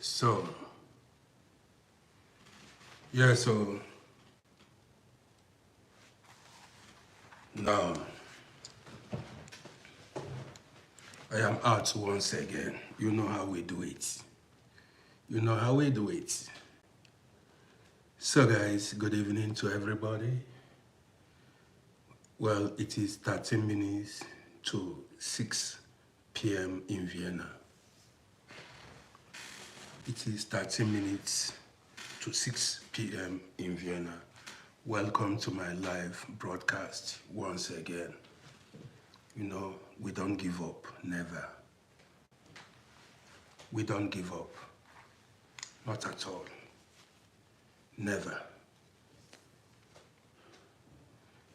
So, yeah, so now I am out once again. You know how we do it. You know how we do it. So guys, good evening to everybody. Well, it is 13 minutes to 6 p.m. in Vienna. It is 13 minutes to 6 p.m. in Vienna. Welcome to my live broadcast once again. You know, we don't give up, never. We don't give up, not at all, never.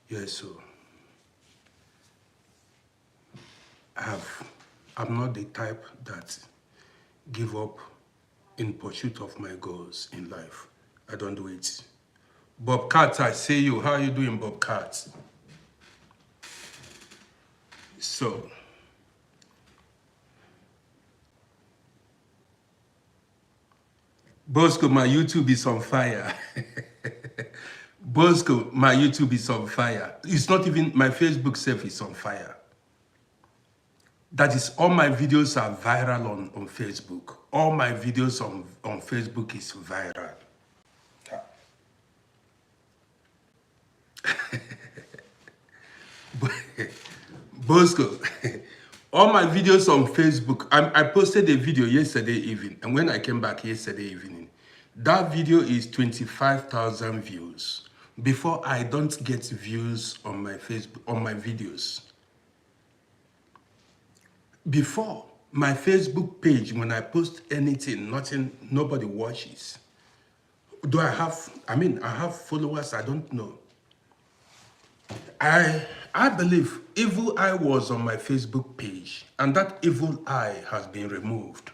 Yes, so I'm not the type that give up in pursuit of my goals in life. I don't do it. Bob Cat, I see you. How are you doing, Bob Cat? So, Bosco, my YouTube is on fire. Bosco, my YouTube is on fire. It's not even, my Facebook self is on fire. That is, all my videos are viral on Facebook. All my videos on Facebook is viral. Bosco, all my videos on Facebook, I posted a video yesterday evening, and when I came back yesterday evening, that video is 25,000 views. Before, I don't get views on my Facebook, on my videos. Before, my Facebook page, when I post anything, nobody watches. Do I have, I have followers, I don't know. I believe evil eye was on my Facebook page, and that evil eye has been removed.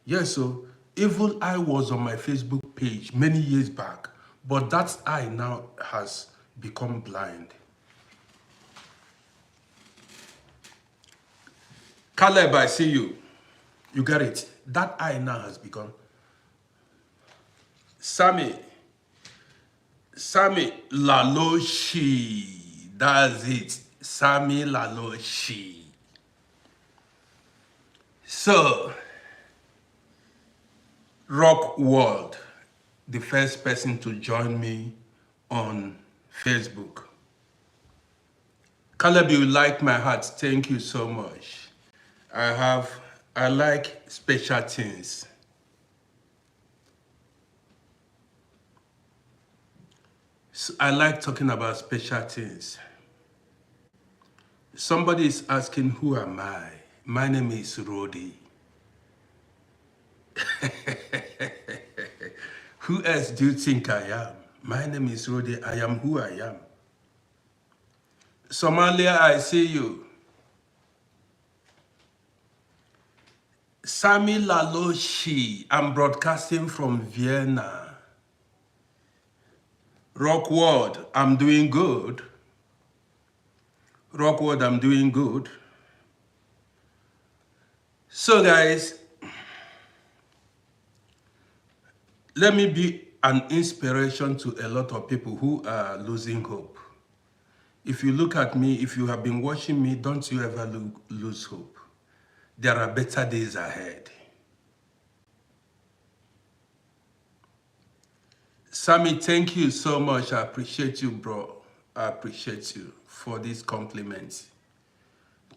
Yes, so evil eye was on my Facebook page many years back, but that eye now has become blind. Caleb, I see you. You get it. That eye now has become. Sammy Laloshi. That's it. Sammy Laloshi. So, Rock World, the first person to join me on Facebook. Caleb, you like my heart. Thank you so much. I like special things. So I like talking about special things. Somebody is asking, who am I? My name is RODDY. Who else do you think I am? My name is RODDY. I am who I am. Somalia, I see you. Sami Laloshi, I'm broadcasting from Vienna. Rockwood, I'm doing good. Rockwood, I'm doing good. So guys, let me be an inspiration to a lot of people who are losing hope. If you look at me, if you have been watching me, don't you ever lose hope. There are better days ahead. Sammy, thank you so much. I appreciate you, bro. I appreciate you for these compliments.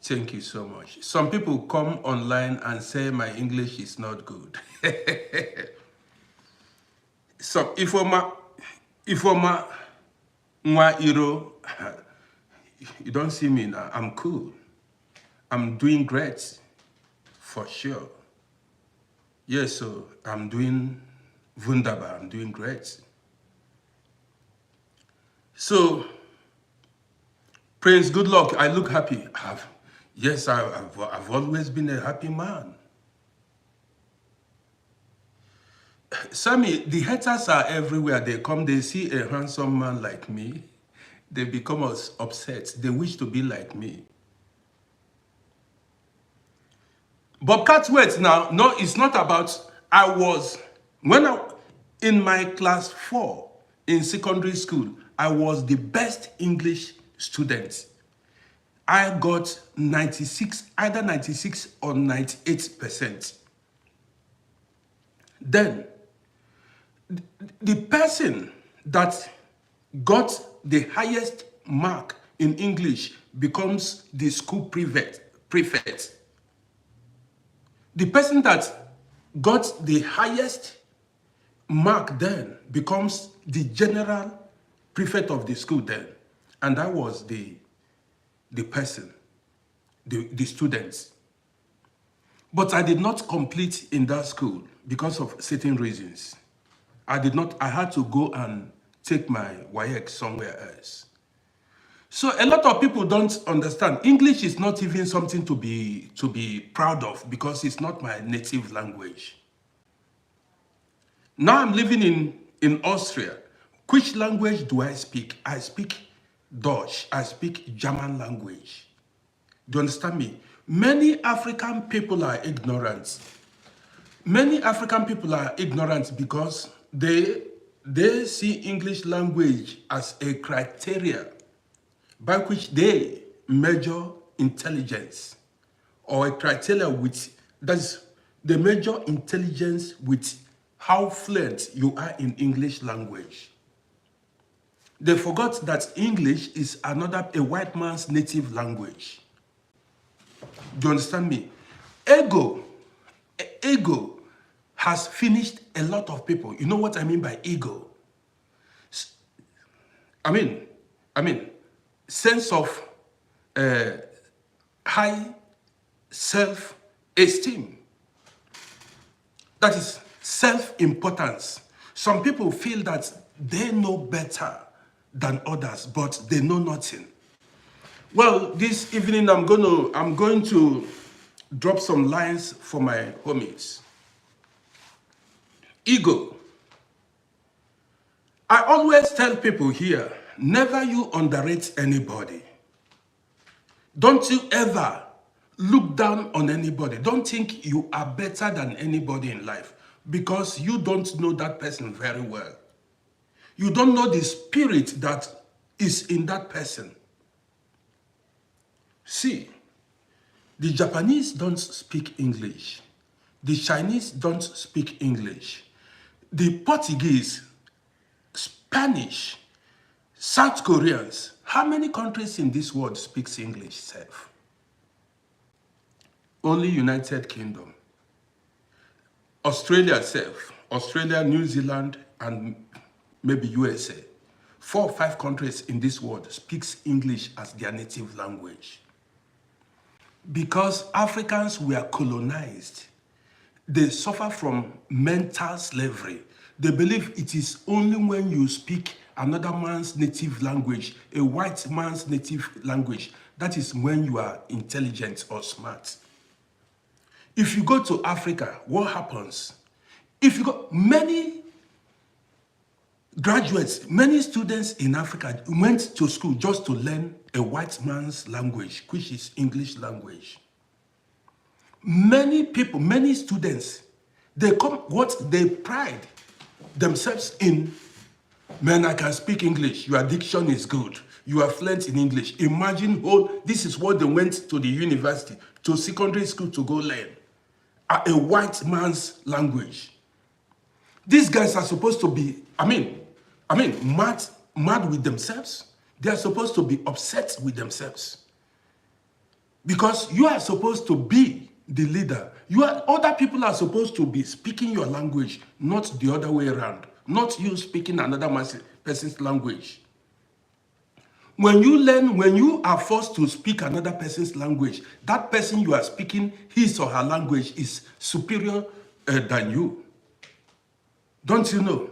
Thank you so much. Some people come online and say my English is not good. So if you don't see me now, I'm cool. I'm doing great, for sure. Yes, so I'm doing wunderbar, I'm doing great. So, Prince, good luck. I look happy. I've always been a happy man. Sammy, the haters are everywhere. They come, they see a handsome man like me. They become upset. They wish to be like me. Bob Cat, wait now. No, it's not about I was, in my class 4 in secondary school, I was the best English student. I got 96, either 96 or 98%. Then, the person that got the highest mark in English becomes the school prefect. The person that got the highest mark then becomes the general prefect of the school then. And that was the person, the students. But I did not complete in that school because of certain reasons. I had to go and take my WAEC somewhere else. So a lot of people don't understand. English is not even something to be proud of because it's not my native language. Now I'm living in Austria. Which language do I speak? I speak Dutch. I speak German language. Do you understand me? Many African people are ignorant. Many African people are ignorant because they see English language as a criteria by which they measure intelligence, or a criteria they measure intelligence with how fluent you are in English language. They forgot that English is a white man's native language. Do you understand me? Ego has finished a lot of people. You know what I mean by ego? I mean, sense of high self-esteem. That is self-importance. Some people feel that they know better than others, but they know nothing. Well, this evening I'm going to drop some lines for my homies. Ego. I always tell people here, never you underrate anybody. Don't you ever look down on anybody. Don't think you are better than anybody in life because you don't know that person very well. You don't know the spirit that is in that person. See, the Japanese don't speak English. The Chinese don't speak English. The Portuguese, Spanish, South Koreans. How many countries in this world speaks English, self? Only United Kingdom. Australia self. Australia, New Zealand, and maybe USA. 4 or 5 countries in this world speaks English as their native language. Because Africans were colonized, they suffer from mental slavery. They believe it is only when you speak another man's native language, a white man's native language, that is when you are intelligent or smart. If you go to Africa, what happens? If you go, many graduates, many students in Africa went to school just to learn a white man's language, which is English language. Many people, many students, they pride themselves in, man, I can speak English, your diction is good, you are fluent in English. Imagine, this is what they went to the university, to secondary school to go learn, a white man's language. These guys are supposed to be, mad with themselves. They are supposed to be upset with themselves. Because you are supposed to be the leader. Other people are supposed to be speaking your language, not the other way around. Not you speaking another person's language. When you are forced to speak another person's language, that person you are speaking his or her language is superior than you. Don't you know?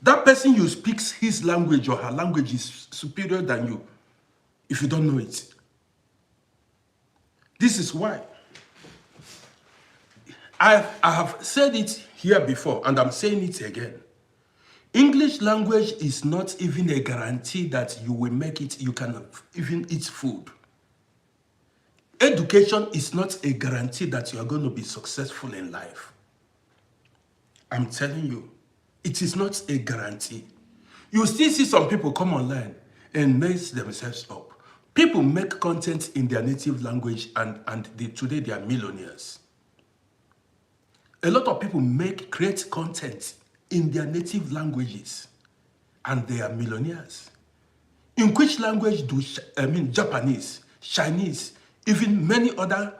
That person you speaks his language or her language is superior than you, if you don't know it. This is why. I have said it here before, and I'm saying it again. English language is not even a guarantee that you will make it, you can even eat food. Education is not a guarantee that you are going to be successful in life. I'm telling you, it is not a guarantee. You still see some people come online and mess themselves up. People make content in their native language and today they are millionaires. A lot of people create content in their native languages and they are millionaires. In which language do, Japanese, Chinese, even many other,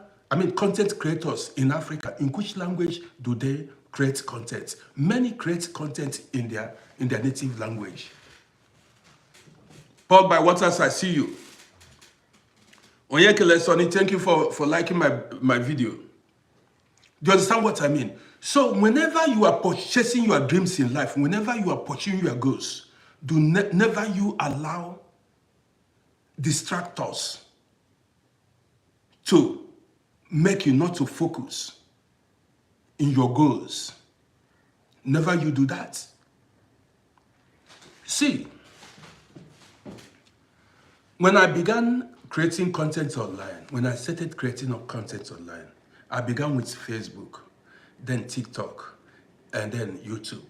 content creators in Africa, in which language do they create content? Many create content in their native language. Paul by Waters, I see you. Onyekele Sonny, thank you for liking my video. Do you understand what I mean? So whenever you are purchasing your dreams in life, whenever you are pursuing your goals, never you allow distractors to make you not to focus in your goals. Never you do that. See, when I began creating content online, when I started creating content online, I began with Facebook, then TikTok, and then YouTube.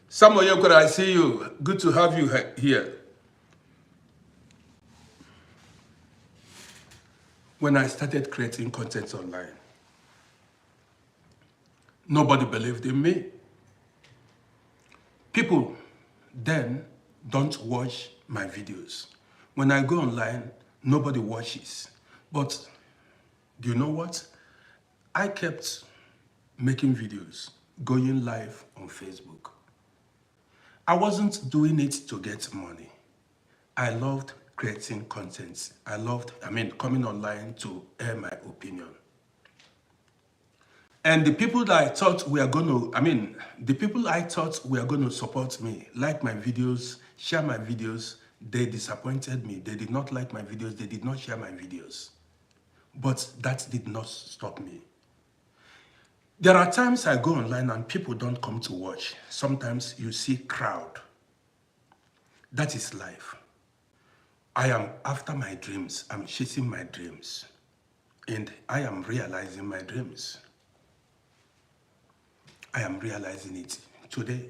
Samuel Yoko, I see you. Good to have you here. When I started creating content online, nobody believed in me. People then don't watch my videos. When I go online, nobody watches. But do you know what? I kept making videos, going live on Facebook. I wasn't doing it to get money. I loved creating content. I loved, coming online to air my opinion. And the people that I thought were going to, the people I thought were going to support me, like my videos, share my videos, they disappointed me. They did not like my videos. They did not share my videos. But that did not stop me. There are times I go online and people don't come to watch. Sometimes you see crowd. That is life. I am after my dreams. I'm chasing my dreams. And I am realizing my dreams. I am realizing it today.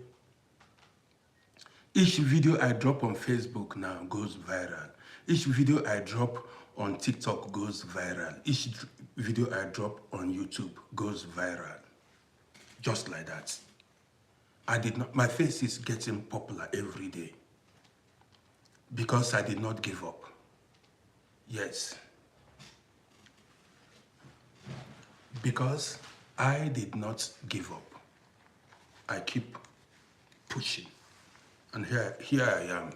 Each video I drop on Facebook now goes viral. Each video I drop on TikTok goes viral. Each video I drop on YouTube goes viral. Just like that. My face is getting popular every day. Because I did not give up. Yes. Because I did not give up. I keep pushing. And here I am.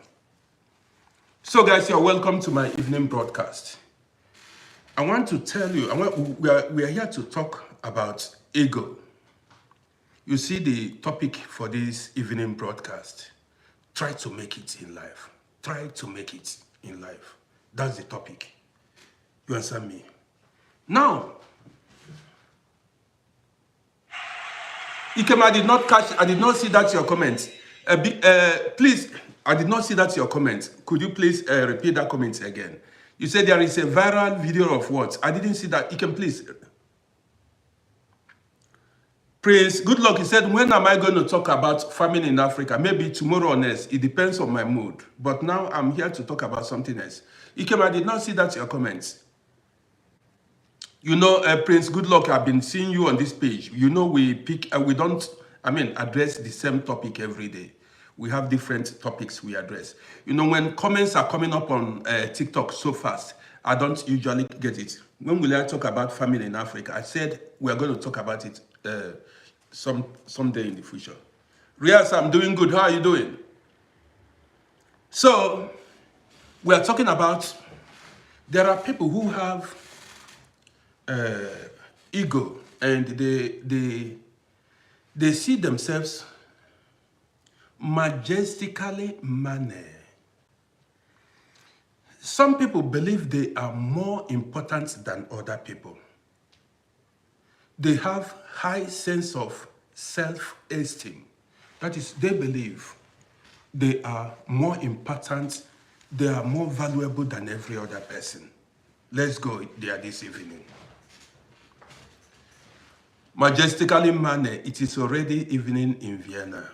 So guys, you're welcome to my evening broadcast. I want to tell you, we are here to talk about ego. You see the topic for this evening broadcast. Try to make it in life. Try to make it in life. That's the topic. You understand me? Now, Ikem, I did not see that your comment. Please, I did not see that your comment. Could you please repeat that comment again? You said there is a viral video of what? I didn't see that. Ikem, please. Prince, good luck. He said, when am I going to talk about famine in Africa? Maybe tomorrow or next. It depends on my mood. But now I'm here to talk about something else. Ikem, I did not see that your comments. You know, Prince, good luck. I've been seeing you on this page. You know, we don't address the same topic every day. We have different topics we address. You know, when comments are coming up on TikTok so fast, I don't usually get it. When will I talk about famine in Africa? I said we're going to talk about it someday in the future. Riaz, I'm doing good. How are you doing? So, we are talking about, there are people who have ego, and they see themselves majestically mannered. Some people believe they are more important than other people. They have high sense of self-esteem. That is, they believe they are more important, they are more valuable than every other person. Let's go there this evening. Majestically manner, it is already evening in Vienna.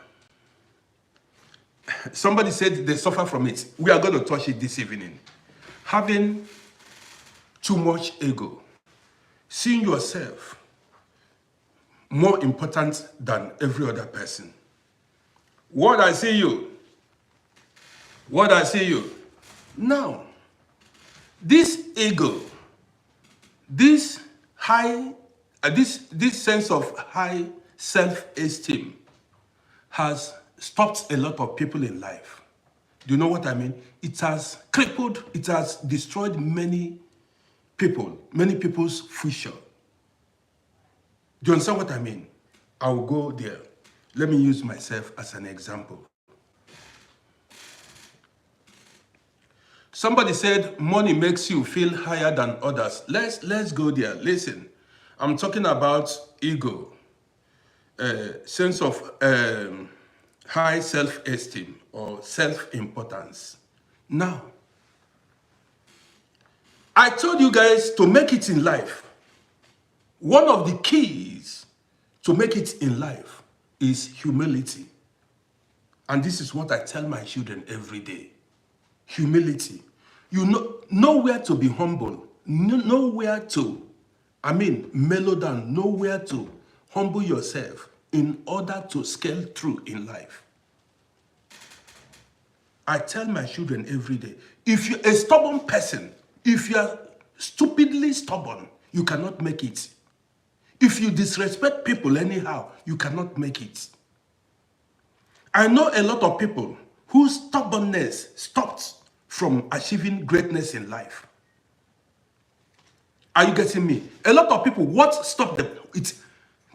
Somebody said they suffer from it. We are going to touch it this evening. Having too much ego. Seeing yourself more important than every other person. What I see you. What I see you. Now, this ego, this sense of high self-esteem has stopped a lot of people in life. Do you know what I mean? It has crippled, it has destroyed many people, many people's future. Do you understand what I mean? I will go there. Let me use myself as an example. Somebody said money makes you feel higher than others. Let's go there. Listen, I'm talking about ego, sense of high self-esteem or self-importance. Now, I told you guys to make it in life. One of the keys to make it in life is humility. And this is what I tell my children every day. Humility. You know where to be humble. Nowhere to, mellow down. Nowhere to humble yourself in order to scale through in life. I tell my children every day, if you're a stubborn person, if you're stupidly stubborn, you cannot make it. If you disrespect people anyhow, you cannot make it. I know a lot of people whose stubbornness stopped from achieving greatness in life. Are you getting me? A lot of people, what stopped them?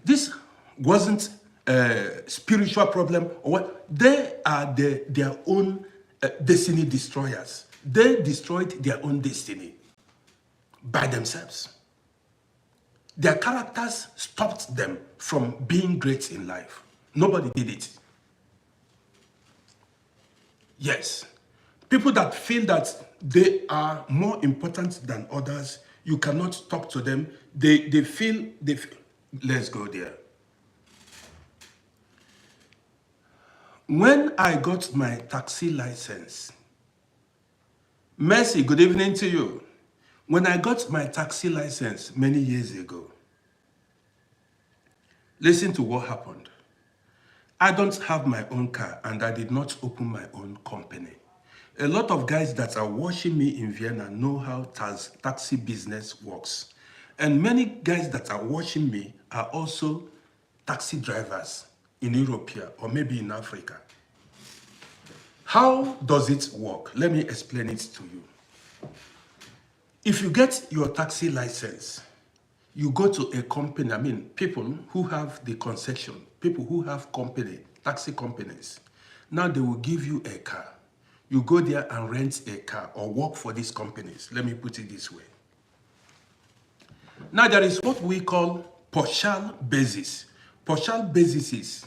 This wasn't a spiritual problem or what? They are their own destiny destroyers. They destroyed their own destiny by themselves. Their characters stopped them from being great in life. Nobody did it. Yes. People that feel that they are more important than others, you cannot talk to them. They feel, let's go there. When I got my taxi license, Mercy, good evening to you. When I got my taxi license many years ago, listen to what happened. I don't have my own car and I did not open my own company. A lot of guys that are watching me in Vienna know how taxi business works. And many guys that are watching me are also taxi drivers in Europe here or maybe in Africa. How does it work? Let me explain it to you. If you get your taxi license, you go to a company, people who have the concession, people who have taxi companies. Now they will give you a car. You go there and rent a car or work for these companies. Let me put it this way. Now there is what we call partial basis. Partial basis is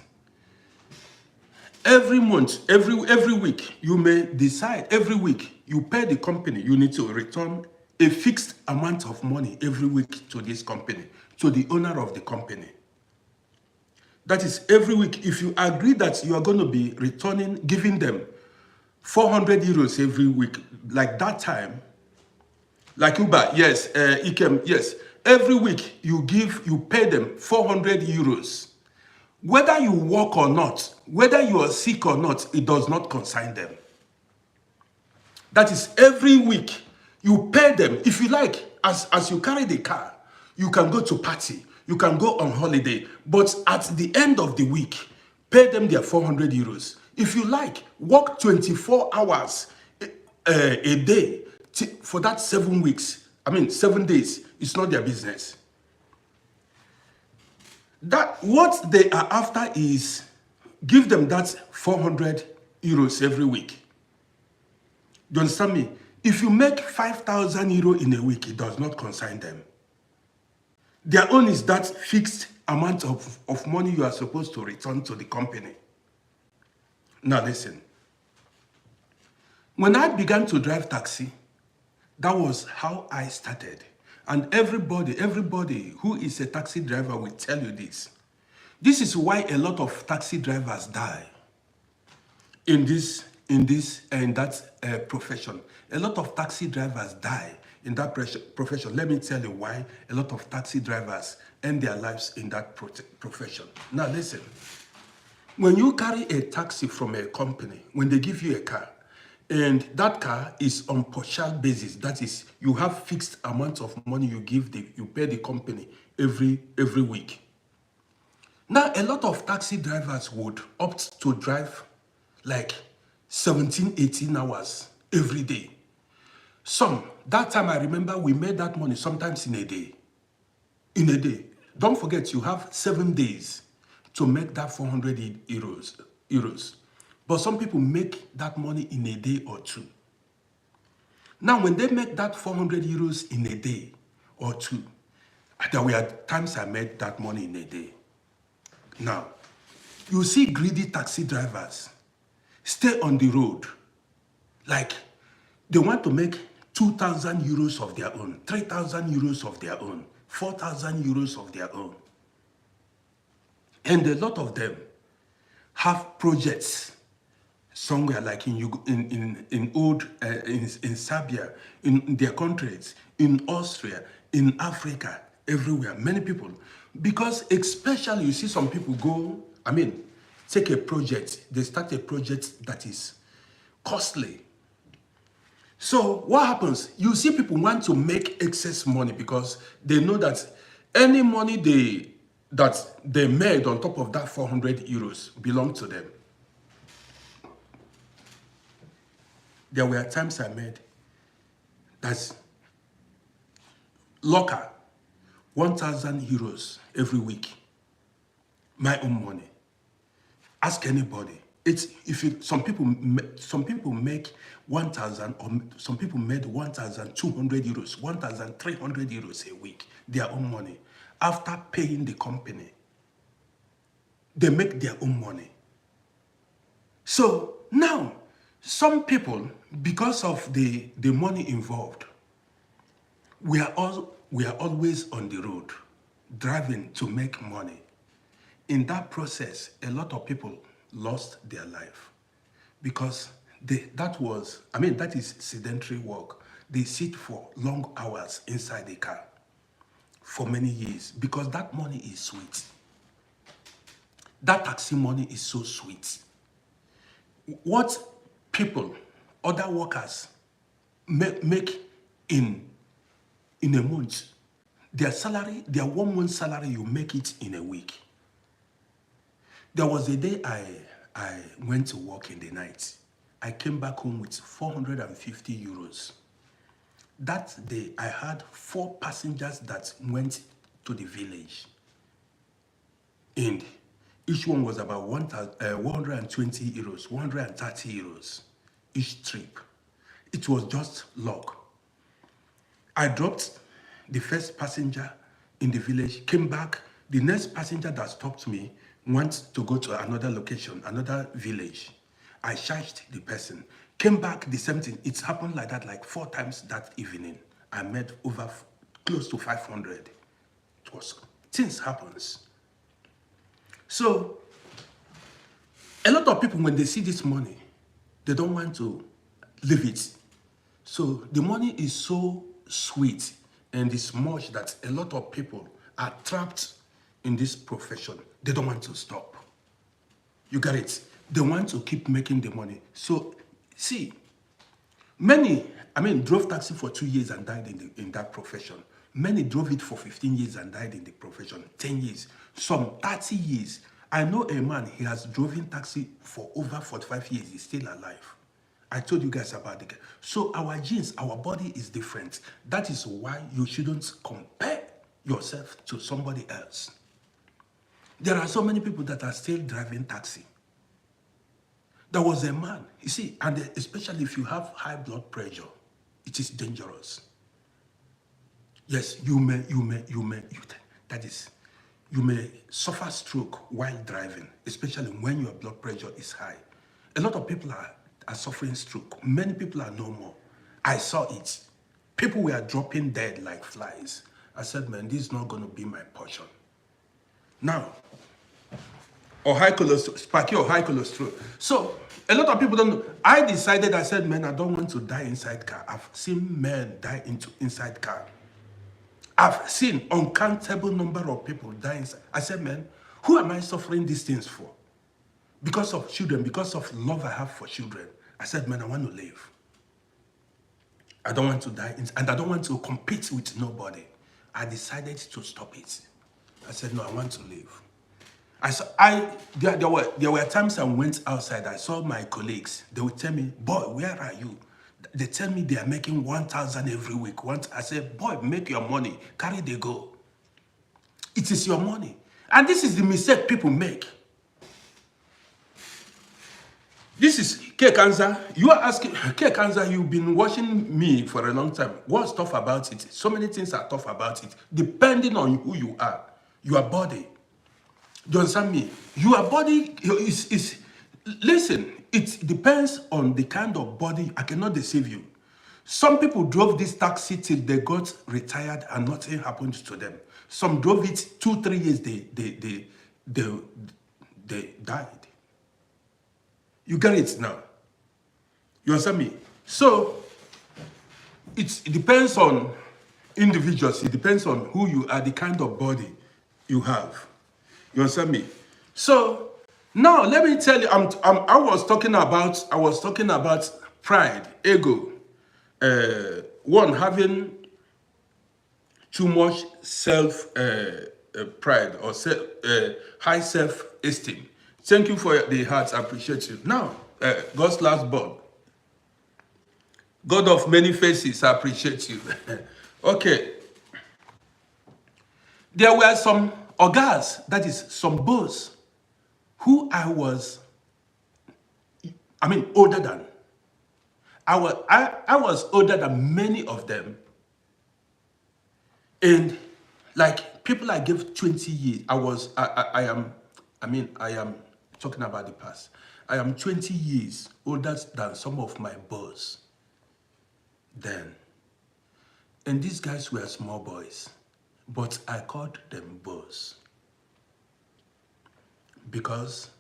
every month, every week, you may decide, every week, you pay the company, you need to return a fixed amount of money every week to this company, to the owner of the company. That is every week. If you agree that you are going to be returning, giving them 400 euros every week, like that time, like Uber, yes, Ikem, yes, every week you pay them 400 euros. Whether you work or not, whether you are sick or not, it does not concern them. That is every week you pay them. If you like, as you carry the car, you can go to party, you can go on holiday, but at the end of the week, pay them their 400 euros. If you like, work 24 hours a day for that 7 weeks. 7 days. It's not their business. That what they are after is give them that 400 euros every week. Do you understand me? If you make 5,000 euro in a week, it does not concern them. Their own is that fixed amount of money you are supposed to return to the company. Now listen. When I began to drive taxi, that was how I started. And everybody who is a taxi driver will tell you this. This is why a lot of taxi drivers die in that profession. A lot of taxi drivers die in that profession. Let me tell you why a lot of taxi drivers end their lives in that profession. Now listen, when you carry a taxi from a company, when they give you a car, and that car is on partial basis, that is, you have fixed amount of money you pay the company every week. Now, a lot of taxi drivers would opt to drive like 17, 18 hours every day. That time I remember we made that money sometimes in a day. In a day. Don't forget, you have 7 days to make that 400 euros. But some people make that money in a day or two. Now, when they make that 400 euros in a day or two, there were times I made that money in a day. Now, you see greedy taxi drivers stay on the road. Like, they want to make 2,000 euros of their own, 3,000 euros of their own, 4,000 euros of their own. And a lot of them have projects somewhere like in Serbia, in their countries, in Austria, in Africa, everywhere, many people. Because especially you see some people take a project, they start a project that is costly. So what happens? You see people want to make excess money because they know that any money that they made on top of that 400 euros belong to them. There were times I made that's locker 1,000 euros every week. My own money. Ask anybody. Some people make 1,000, or some people made 1,200 euros, 1,300 euros a week, their own money. After paying the company, they make their own money. So now, some people, because of the money involved, we are always on the road, driving to make money. In that process, a lot of people lost their life because that is sedentary work. They sit for long hours inside the car for many years because that money is sweet. That taxi money is so sweet. What people, other workers make in a month, their 1 month salary, you make it in a week. There was a day I went to work in the night. I came back home with 450 euros. That day, I had 4 passengers that went to the village. And each one was about 120 euros, 130 euros each trip. It was just luck. I dropped the first passenger in the village, came back. The next passenger that stopped me wants to go to another location, another village. I charged the person, came back, the same thing. It's happened like that, like 4 times that evening. I made over close to 500. Things happens. So, a lot of people, when they see this money, they don't want to leave it. So, the money is so sweet and it's much that a lot of people are trapped in this profession. They don't want to stop. You get it? They want to keep making the money. So, see, many, drove taxi for 2 years and died in that profession. Many drove it for 15 years and died in the profession, 10 years, some 30 years. I know a man, he has driven taxi for over 45 years, he's still alive. I told you guys about it. So our genes, our body is different. That is why you shouldn't compare yourself to somebody else. There are so many people that are still driving taxi. There was a man, you see, and especially if you have high blood pressure, it is dangerous. Yes, you may suffer stroke while driving, especially when your blood pressure is high. A lot of people are suffering stroke. Many people are normal. I saw it. People were dropping dead like flies. I said, man, this is not going to be my portion. Now, or high cholesterol, spiky or high cholesterol. So a lot of people don't know. I decided, I said, man, I don't want to die inside car. I've seen men die inside car. I've seen uncountable number of people die inside. I said, man, who am I suffering these things for? Because of children, because of love I have for children. I said, man, I want to live. I don't want to die, and I don't want to compete with nobody. I decided to stop it. I said, no, I want to live. There were times I went outside, I saw my colleagues. They would tell me, boy, where are you? They tell me they are making 1,000 every week. I said, boy, make your money, carry the go. It is your money. And this is the mistake people make. This is K Cancer. You are asking, K Cancer, you've been watching me for a long time. What's tough about it? So many things are tough about it, depending on who you are, your body. Do you understand me? Your body is listen, it depends on the kind of body. I cannot deceive you. Some people drove this taxi till they got retired and nothing happened to them. Some drove it 2-3 years, they died. You get it now? You understand me? So, it depends on individuals. It depends on who you are, the kind of body you have. You understand me? So, now let me tell you, I was talking about pride, ego. One, having too much pride or high self-esteem. Thank you for the hearts. I appreciate you. Now, God's last born. God of many faces, I appreciate you. Okay. There were some ogas, that is some boss, who I was older than. I was older than many of them. And like people I gave 20 years, I am talking about the past. I am 20 years older than some of my boss then. And these guys were small boys, but I called them boss because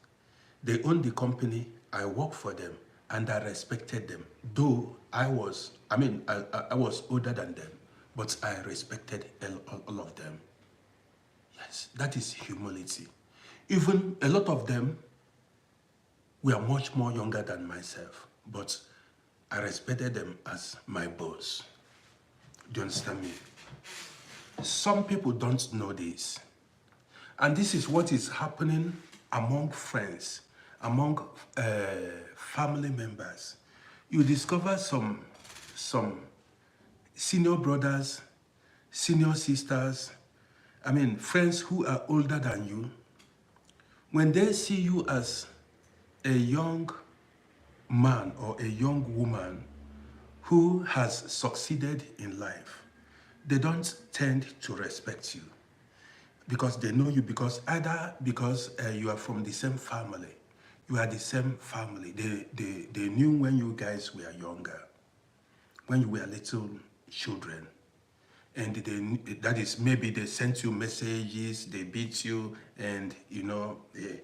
they owned the company, I worked for them, and I respected them. Though I was older than them, but I respected all of them. Yes, that is humility. Even a lot of them were much more younger than myself, but I respected them as my boss. Do you understand me? Some people don't know this. And this is what is happening among friends, among family members. You discover some senior brothers, senior sisters, friends who are older than you. When they see you as a young man or a young woman who has succeeded in life, they don't tend to respect you because they know you, because you are from the same family. You are the same family. They knew when you guys were younger, when you were little children. And that is, maybe they sent you messages, they beat you, and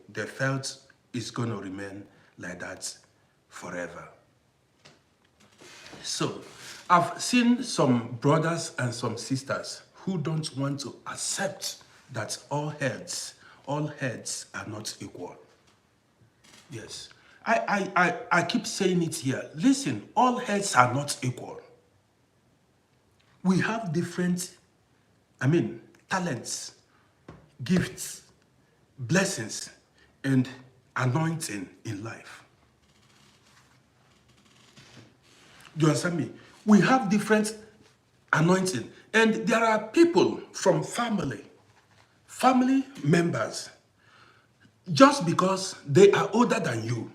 they felt it's going to remain like that forever. So I've seen some brothers and some sisters who don't want to accept that all heads are not equal. Yes, I keep saying it here. Listen, all heads are not equal. We have different, talents, gifts, blessings, and anointing in life. Do you understand me? We have different anointing. And there are people from family members, just because they are older than you,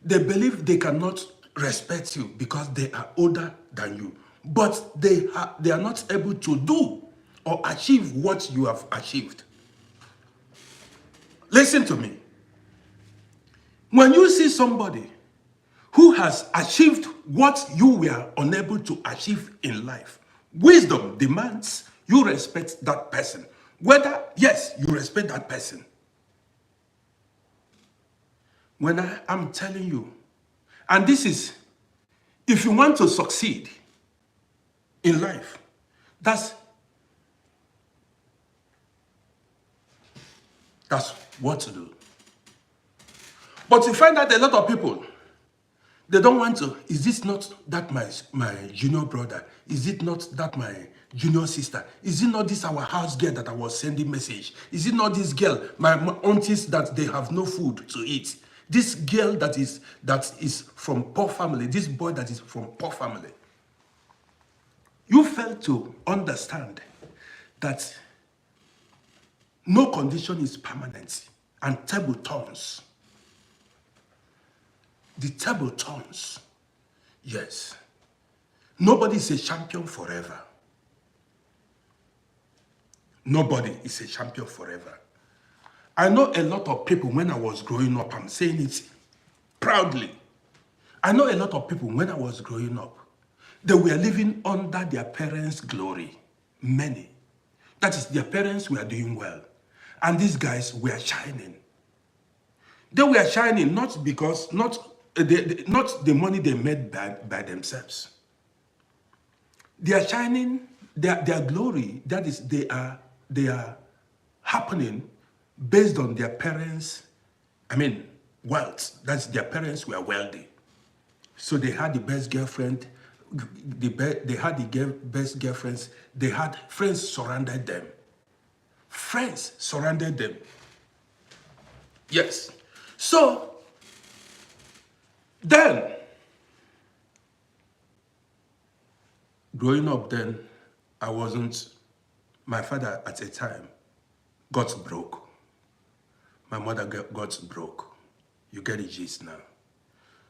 they believe they cannot respect you because they are older than you. But they are not able to do or achieve what you have achieved. Listen to me. When you see somebody who has achieved what you were unable to achieve in life, Wisdom demands you respect that person. Whether, yes, you respect that person. When I'm telling you, and this is, if you want to succeed in life, that's what to do. But you find that a lot of people, they don't want to. Is this not that my junior brother? Is it not that my junior sister? Is it not this our house girl that I was sending message? Is it not this girl, my aunties that they have no food to eat? This girl that is from poor family, this boy that is from poor family. You fail to understand that no condition is permanent and table turns. The table turns. Yes. Nobody is a champion forever. Nobody is a champion forever. I know a lot of people when I was growing up, I'm saying it proudly. I know a lot of people when I was growing up, they were living under their parents' glory. Many. That is, their parents were doing well. And these guys were shining. They were shining not because, not the money they made by themselves. They are shining, their glory, that is, they are happening based on their parents, wealth. That's, their parents were wealthy. So they had the best girlfriend, they had the best girlfriends, they had friends surrounded them. Friends surrounded them. Yes. So, then, growing up then, my father at a time got broke. My mother got broke. You get the gist now.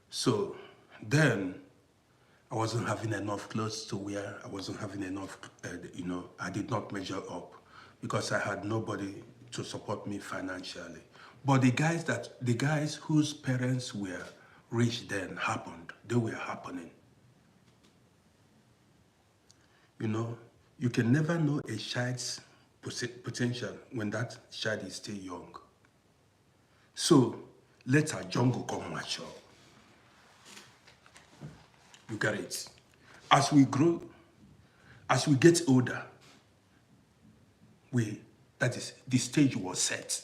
So, then, I wasn't having enough clothes to wear. I wasn't having enough, I did not measure up because I had nobody to support me financially. But the guys whose parents were rich then they were happening. You can never know a child's potential when that child is still young. So, let our jungle come mature. You get it? As we grow, as we get older, that is, the stage was set.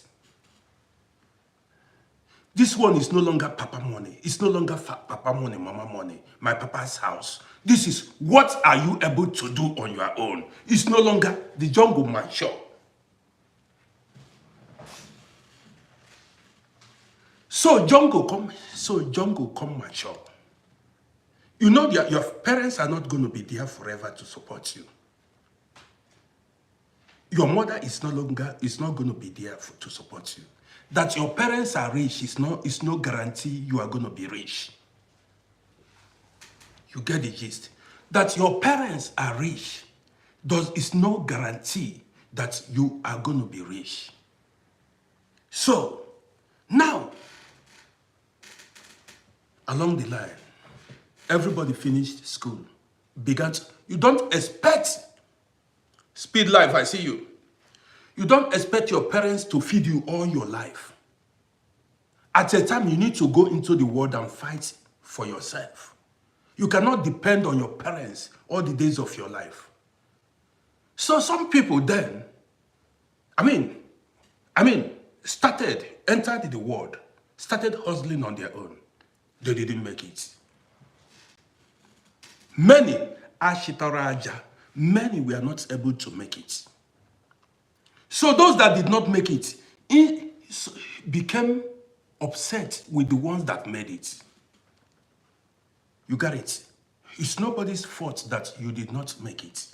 This one is no longer papa money. It's no longer papa money, mama money, my papa's house. This is what are you able to do on your own. It's no longer the jungle mature. So jungle come mature. You know that your parents are not going to be there forever to support you. Your mother is not going to be there to support you. That your parents are rich is no guarantee you are going to be rich. You get the gist. That your parents are rich is no guarantee that you are going to be rich. So, now, along the line, everybody finished school. You don't expect speed life, I see you. You don't expect your parents to feed you all your life. At a time, you need to go into the world and fight for yourself. You cannot depend on your parents all the days of your life. So some people then, entered the world, started hustling on their own. They didn't make it. Many, many were not able to make it. So those that did not make it became upset with the ones that made it. You got it? It's nobody's fault that you did not make it.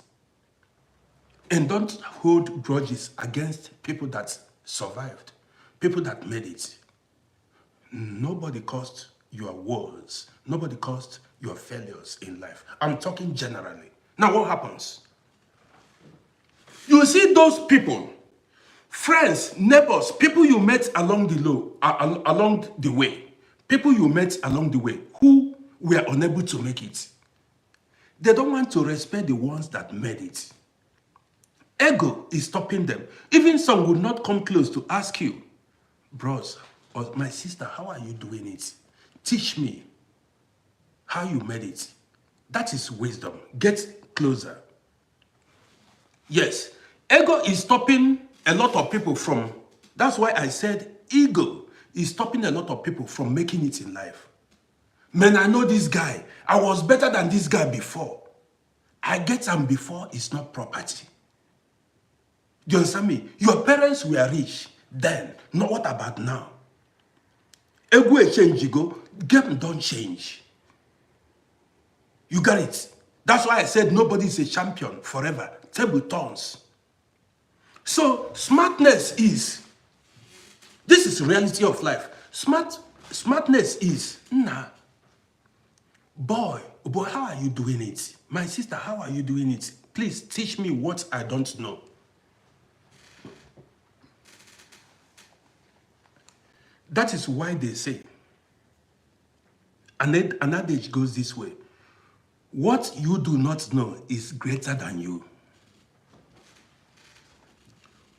And don't hold grudges against people that survived, people that made it. Nobody caused your woes. Nobody caused your failures in life. I'm talking generally. Now what happens? You see those people, friends, neighbors, people you met along the way, people you met along the way who were unable to make it. They don't want to respect the ones that made it. Ego is stopping them. Even some would not come close to ask you, bros, or my sister, how are you doing it? Teach me how you made it. That is wisdom. Get closer. Yes, ego is stopping a lot of people from, that's why I said ego is stopping a lot of people from making it in life. Man, I know this guy. I was better than this guy before. I get him before is not property. Do you understand me? Your parents were rich then. Not what about now? Ego change, you go. Game don't change. You got it. That's why I said nobody is a champion forever. Table turns. So smartness is, this is reality of life. Smartness is, nah. Boy, how are you doing it? My sister, how are you doing it? Please teach me what I don't know. That is why they say, and an adage goes this way: what you do not know is greater than you.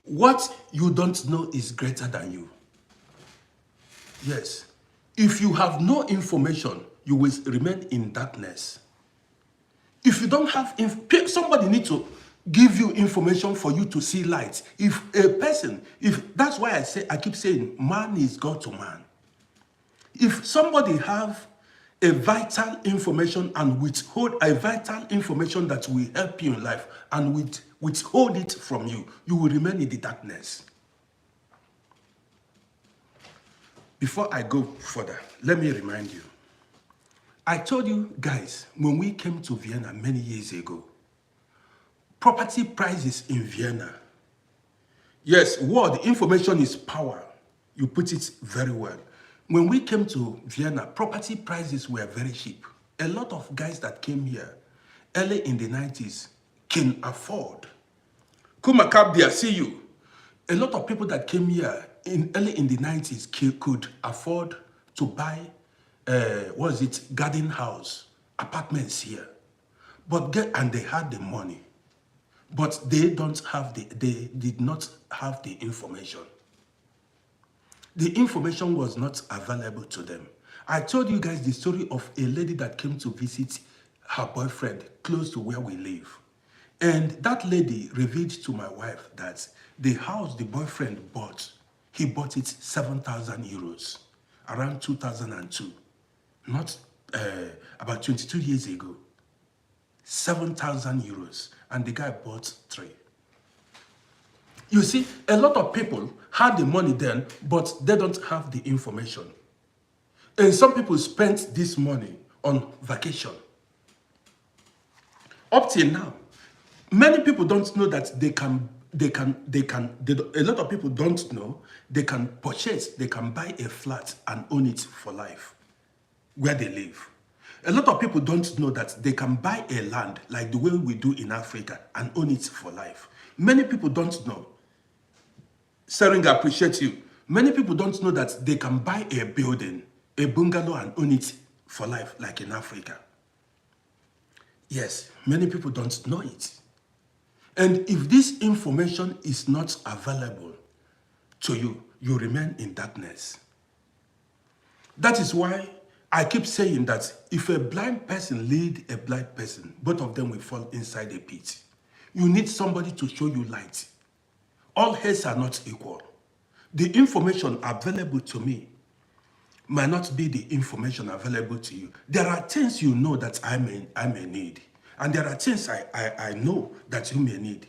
What you don't know is greater than you. Yes. If you have no information, you will remain in darkness. If you don't have, somebody needs to give you information for you to see light. If a person, that's why I keep saying, man is God to man. If somebody have a vital information and withhold a vital information that will help you in life and withhold it from you, you will remain in the darkness. Before I go further, let me remind you. I told you guys, when we came to Vienna many years ago, property prices in Vienna. Yes, word, information is power. You put it very well. When we came to Vienna, property prices were very cheap. A lot of guys that came here early in the 90s can afford. Kumakabdia, see you. A lot of people that came here early in the 90s could afford to buy, garden house, apartments here. And they had the money. But they did not have the information. The information was not available to them. I told you guys the story of a lady that came to visit her boyfriend close to where we live. And that lady revealed to my wife that the house the boyfriend bought, he bought it 7,000 euros, around 2002, not about 22 years ago. 7,000 euros, and the guy bought 3. You see, a lot of people had the money then, but they don't have the information. And some people spent this money on vacation. Up till now, many people don't know that a lot of people don't know they can purchase, they can buy a flat and own it for life where they live. A lot of people don't know that they can buy a land like the way we do in Africa and own it for life. Many people don't know. Sering, I appreciate you. Many people don't know that they can buy a building, a bungalow, and own it for life like in Africa. Yes, many people don't know it. And if this information is not available to you, you remain in darkness. That is why I keep saying that if a blind person lead a blind person, both of them will fall inside a pit. You need somebody to show you light. All heads are not equal. The information available to me might not be the information available to you. There are things you know that I may need. And there are things I know that you may need.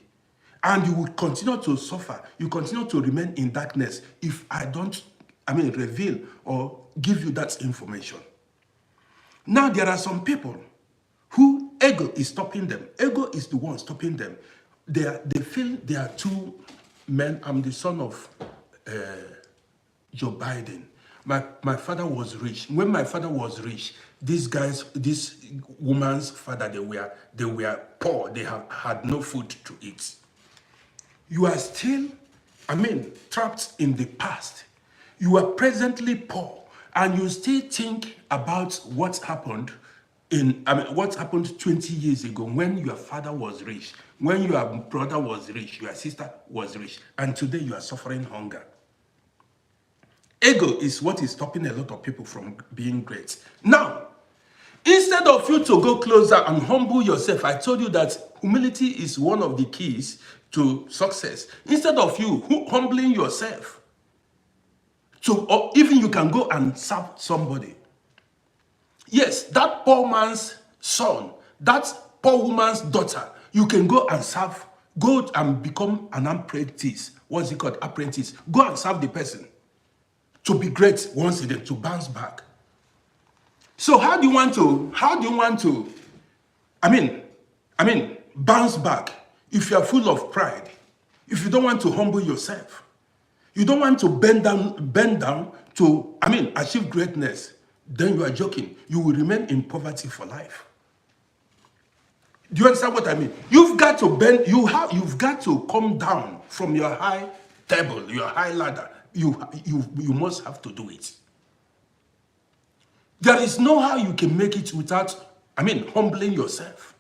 And you will continue to suffer. You continue to remain in darkness if I don't, reveal or give you that information. Now there are some people who ego is stopping them. Ego is the one stopping them. They feel they are 2 men. I'm the son of Joe Biden. My father was rich. When my father was rich, this woman's father, they were poor. They had no food to eat. You are still, trapped in the past. You are presently poor, and you still think about what happened what happened 20 years ago when your father was rich, when your brother was rich, your sister was rich, and today you are suffering hunger. Ego is what is stopping a lot of people from being great. Now, instead of you to go closer and humble yourself, I told you that humility is one of the keys to success. Instead of you humbling yourself, or even you can go and serve somebody. Yes, that poor man's son, that poor woman's daughter, you can go and serve, go and become an apprentice. What's it called? Apprentice. Go and serve the person to be great once again, to bounce back. So how do you want to, bounce back if you are full of pride, if you don't want to humble yourself, you don't want to bend down to, achieve greatness, then you are joking. You will remain in poverty for life. Do you understand what I mean? You've got to bend, you've got to come down from your high table, your high ladder. You must have to do it. There is no how you can make it without, humbling yourself.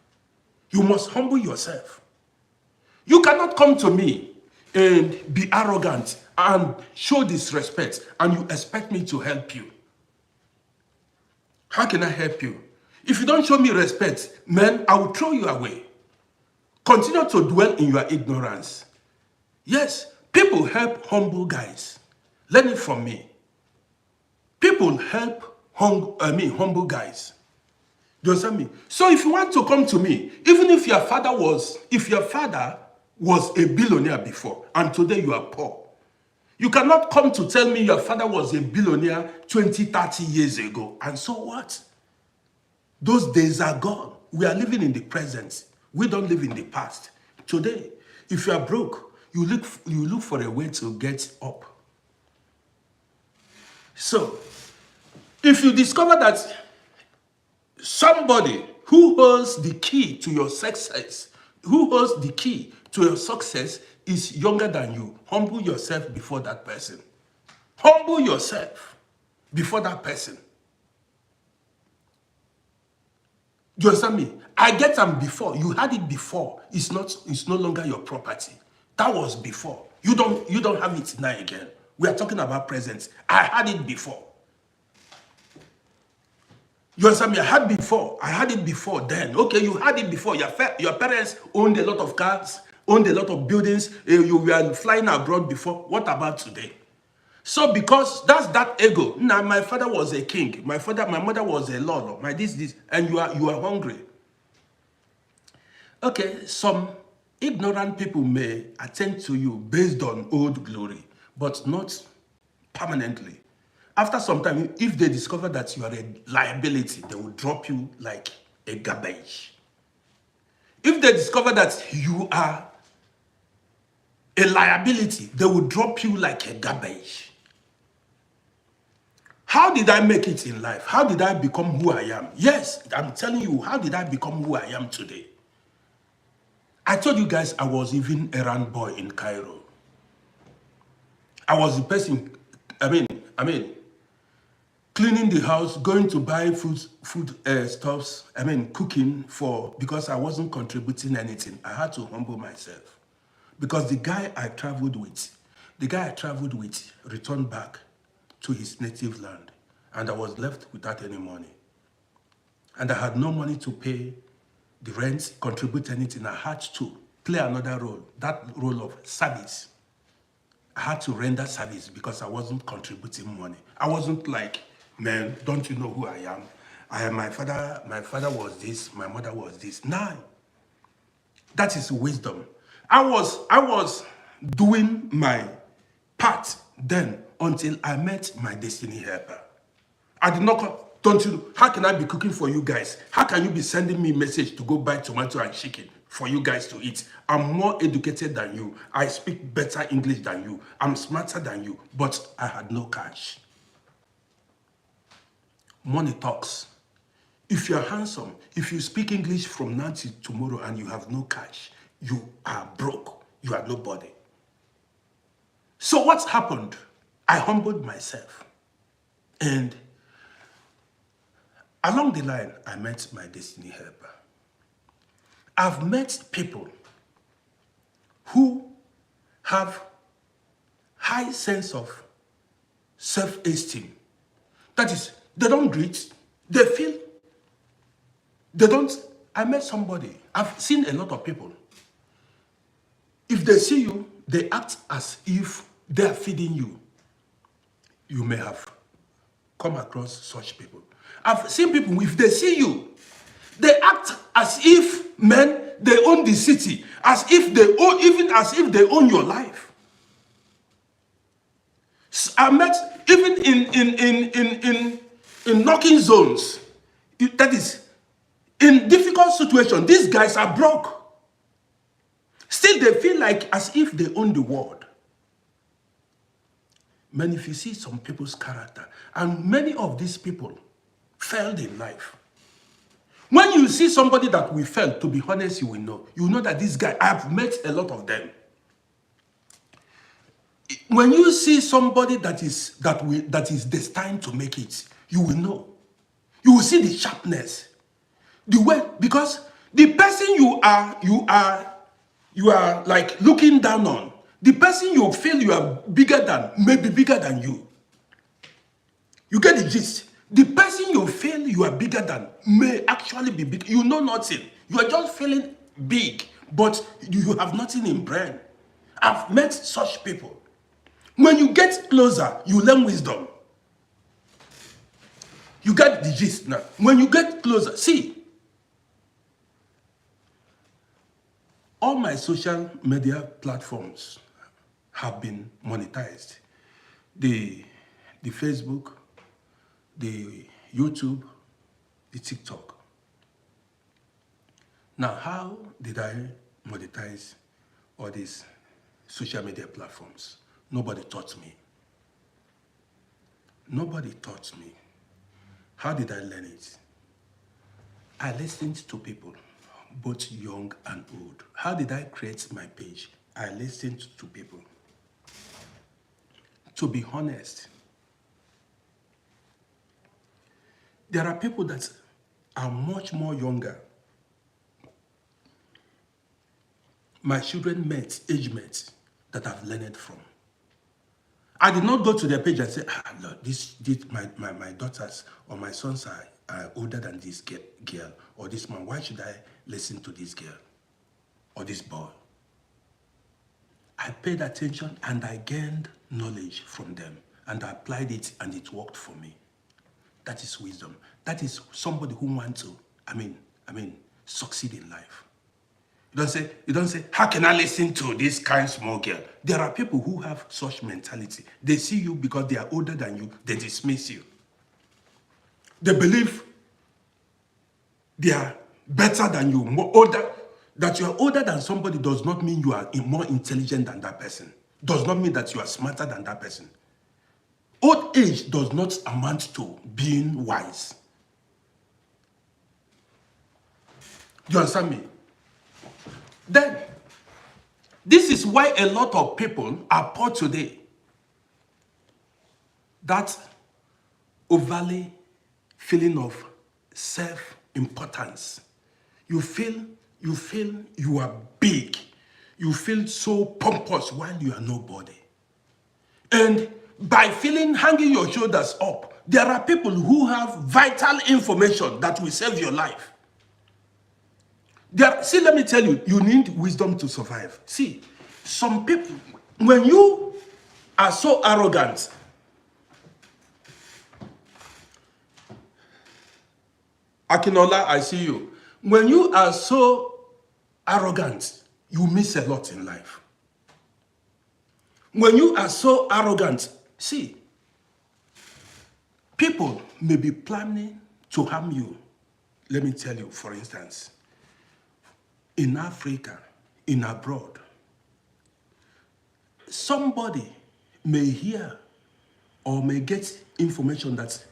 You must humble yourself. You cannot come to me and be arrogant and show disrespect and you expect me to help you. How can I help you? If you don't show me respect, man, I will throw you away. Continue to dwell in your ignorance. Yes, people help humble guys. Learn it from me. People help humble guys. Do you understand me? So if you want to come to me, even if your father was a billionaire before and today you are poor, you cannot come to tell me your father was a billionaire 20, 30 years ago. And so what? Those days are gone. We are living in the present. We don't live in the past. Today, if you are broke, you look for a way to get up. So, if you discover that somebody who holds the key to your success, is younger than you, humble yourself before that person. Humble yourself before that person. Do you understand me? I get them before. You had it before. It's no longer your property. That was before. You don't have it now again. We are talking about present. I had it before. You understand me? I had it before then. Okay, you had it before. Your parents owned a lot of cars, owned a lot of buildings. You were flying abroad before. What about today? So because that's that ego. Now my father was a king. My mother was a lord. My this, and you are hungry. Okay, some ignorant people may attend to you based on old glory, but not permanently. After some time, if they discover that you are a liability, they will drop you like a garbage. If they discover that you are a liability, they will drop you like a garbage. How did I make it in life? How did I become who I am? Yes, I'm telling you, how did I become who I am today? I told you guys I was even errand boy in Cairo. I was the person, cleaning the house, going to buy food stuffs, cooking because I wasn't contributing anything. I had to humble myself. Because the guy I traveled with returned back to his native land. And I was left without any money. And I had no money to pay the rent, contribute anything. I had to play another role, that role of service. I had to render service because I wasn't contributing money. I wasn't like, man, don't you know who I am? My father was this, my mother was this. Nah, that is wisdom. I was doing my part then until I met my destiny helper. I did not, don't you, how can I be cooking for you guys? How can you be sending me a message to go buy tomato and chicken for you guys to eat? I'm more educated than you. I speak better English than you. I'm smarter than you, but I had no cash. Money talks. If you're handsome, if you speak English from now to tomorrow and you have no cash, you are broke. You are nobody. So what's happened? I humbled myself. And Along the line, I met my destiny helper. I've met people who have high sense of self-esteem. That is, they don't greet, they feel, they don't. I met somebody, I've seen a lot of people. If they see you, they act as if they are feeding you. You may have come across such people. I've seen people, if they see you, they act as if, men, they own the city, as if they own, even as if they own your life. I met, even in knocking zones, that is, in difficult situations, these guys are broke. Still, they feel like as if they own the world. Man, if you see some people's character, and many of these people failed in life. When you see somebody that we failed, to be honest, you will know that this guy, I've met a lot of them. When you see somebody that is destined to make it, you will know. You will see the sharpness, the way, because the person you are like looking down on, the person you feel you are bigger than, may be bigger than you. You get the gist. The person you feel you are bigger than may actually be big. You know nothing. You are just feeling big, but you have nothing in brain. I've met such people. When you get closer, you learn wisdom. You get the gist now. When you get closer, see, all my social media platforms have been monetized. The Facebook, the YouTube, the TikTok. Now, how did I monetize all these social media platforms? Nobody taught me. Nobody taught me. How did I learn it? I listened to people, both young and old. How did I create my page? I listened to people. To be honest, there are people that are much more younger. My children age mates that I've learned from. I did not go to their page and say, look, my daughters or my sons are older than this girl or this man. Why should I listen to this girl or this boy? I paid attention and I gained knowledge from them and I applied it and it worked for me. That is wisdom. That is somebody who wants to, succeed in life. You don't say, how can I listen to this kind small girl? There are people who have such mentality. They see you because they are older than you, they dismiss you. They believe they are better than you, more older. That you are older than somebody does not mean you are more intelligent than that person. Does not mean that you are smarter than that person. Old age does not amount to being wise. Do you understand me? Then, this is why a lot of people are poor today. That overly feeling of self-importance. You feel you are big. You feel so pompous while you are nobody. And by hanging your shoulders up, there are people who have vital information that will save your life. See, let me tell you, you need wisdom to survive. See, some people, when you are so arrogant, Akinola, I see you. When you are so arrogant, you miss a lot in life. When you are so arrogant, see, people may be planning to harm you. Let me tell you, for instance, in Africa, in abroad, somebody may hear or may get information that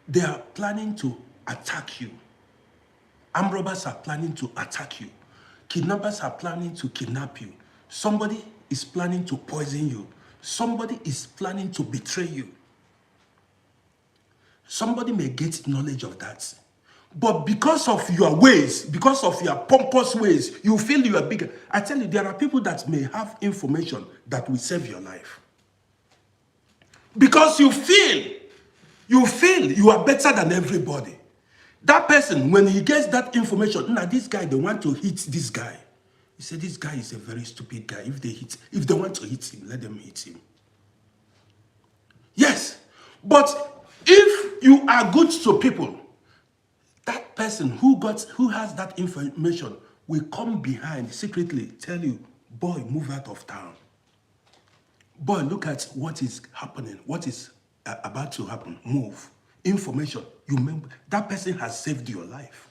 they are planning to attack you. Armed robbers are planning to attack you. Kidnappers are planning to kidnap you. Somebody is planning to poison you. Somebody is planning to betray you. Somebody may get knowledge of that. But because of your ways, because of your pompous ways, you feel you are bigger. I tell you, there are people that may have information that will save your life. Because you feel you are better than everybody. That person, when he gets that information, now this guy, they want to hit this guy. He said, this guy is a very stupid guy. If they want to hit him, let them hit him. Yes, but if you are good to people, that person who has that information will come behind secretly, tell you, boy, move out of town. Boy, look at what is happening, what is about to happen, move. Information, you remember, that person has saved your life.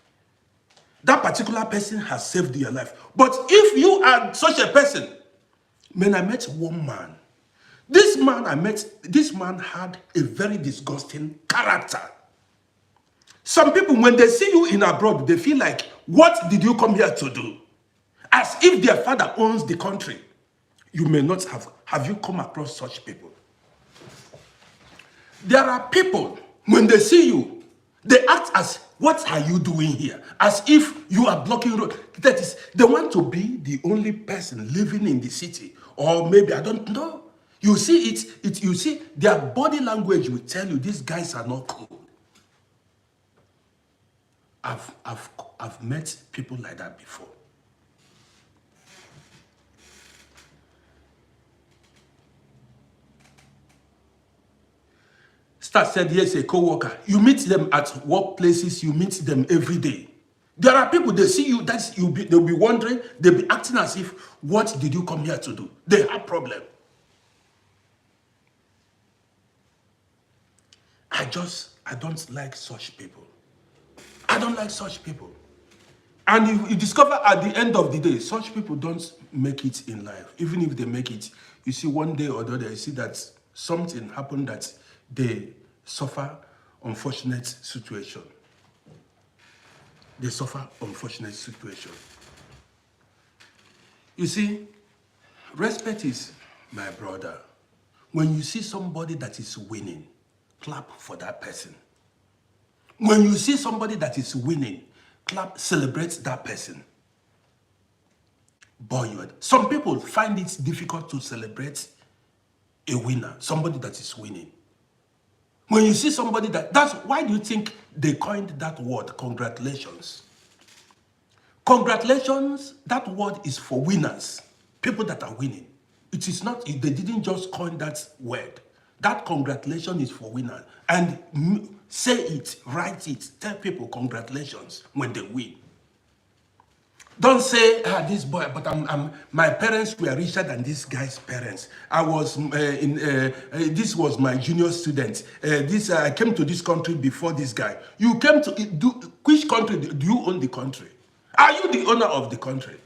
That particular person has saved your life. But if you are such a person, man, I met one man. This man had a very disgusting character. Some people, when they see you in abroad, they feel like, what did you come here to do? As if their father owns the country. You may not have you come across such people? There are people, when they see you, they act as, what are you doing here? As if you are blocking road. That is, they want to be the only person living in the city. Or maybe, I don't know. You see you see their body language will tell you these guys are not cool. I've met people like that before. Star said, yes, a co-worker. You meet them at workplaces, you meet them every day. There are people, they see you, they'll be wondering, they'll be acting as if, what did you come here to do? They have problem. I don't like such people. I don't like such people. And you discover at the end of the day, such people don't make it in life. Even if they make it, you see one day or the other, you see that something happened that they suffer unfortunate situation. They suffer unfortunate situation. You see, respect is, my brother, when you see somebody that is winning, clap for that person. When you see somebody that is winning, clap, celebrate that person. Boy, some people find it difficult to celebrate a winner, somebody that is winning. When you see somebody that's why do you think they coined that word, congratulations? Congratulations, that word is for winners, people that are winning. It is not, they didn't just coin that word. That congratulation is for winners. And say it, write it, tell people congratulations when they win. Don't say, this boy, but my parents were richer than this guy's parents. I was this was my junior student. I came to this country before this guy. You came to, which country do you own the country? Are you the owner of the country?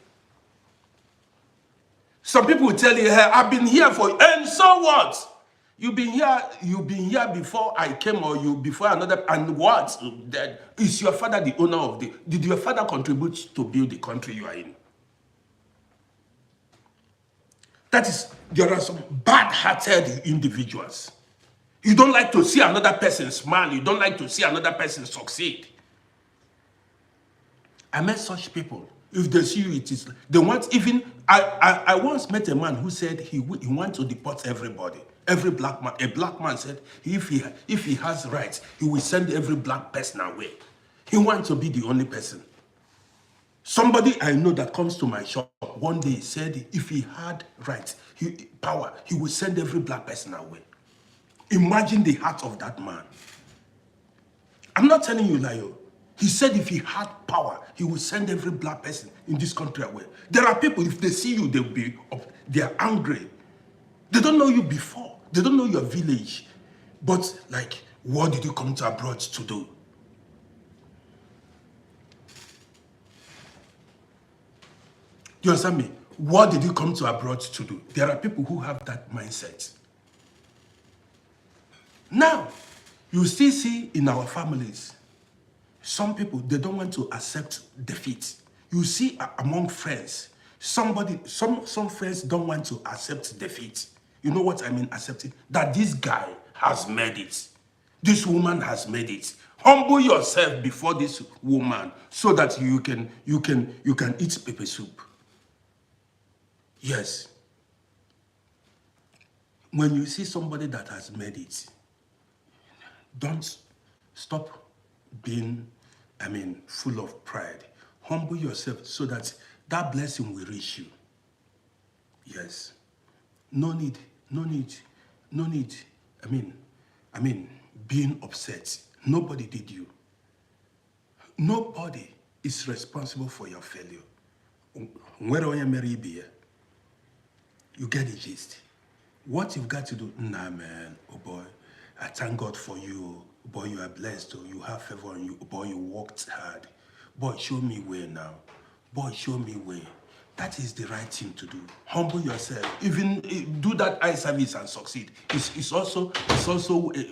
Some people will tell you, hey, I've been here for, and so what? You've been here before I came, or you before another, and what? That is your father the owner of the, did your father contribute to build the country you are in? That is, there are some bad-hearted individuals. You don't like to see another person smile. You don't like to see another person succeed. I met such people. If they see you, it is, they want even, I once met a man who said he wants to deport everybody. Every black man, a black man said, if he has rights, he will send every black person away. He wants to be the only person. Somebody I know that comes to my shop one day said, if he had rights, power, he would send every black person away. Imagine the heart of that man. I'm not telling you, Lio. He said if he had power, he would send every black person in this country away. There are people, if they see you, they are angry. They don't know you before. They don't know your village. But like, what did you come to abroad to do? You understand me? What did you come to abroad to do? There are people who have that mindset. Now, you still see in our families, some people, they don't want to accept defeat. You see among friends, some friends don't want to accept defeat. You know what I mean, accepting? That this guy has made it. This woman has made it. Humble yourself before this woman so that you can eat pepper soup. Yes. When you see somebody that has made it, don't stop being, full of pride. Humble yourself so that that blessing will reach you. Yes. No need. Being upset. Nobody did you. Nobody is responsible for your failure. You get the gist. What you've got to do, nah man, oh boy, I thank God for you. Boy, you are blessed, or you have favor on you. Boy, you worked hard. Boy, show me way now. Boy, show me way. That is the right thing to do. Humble yourself. Even do that eye service and succeed. It's also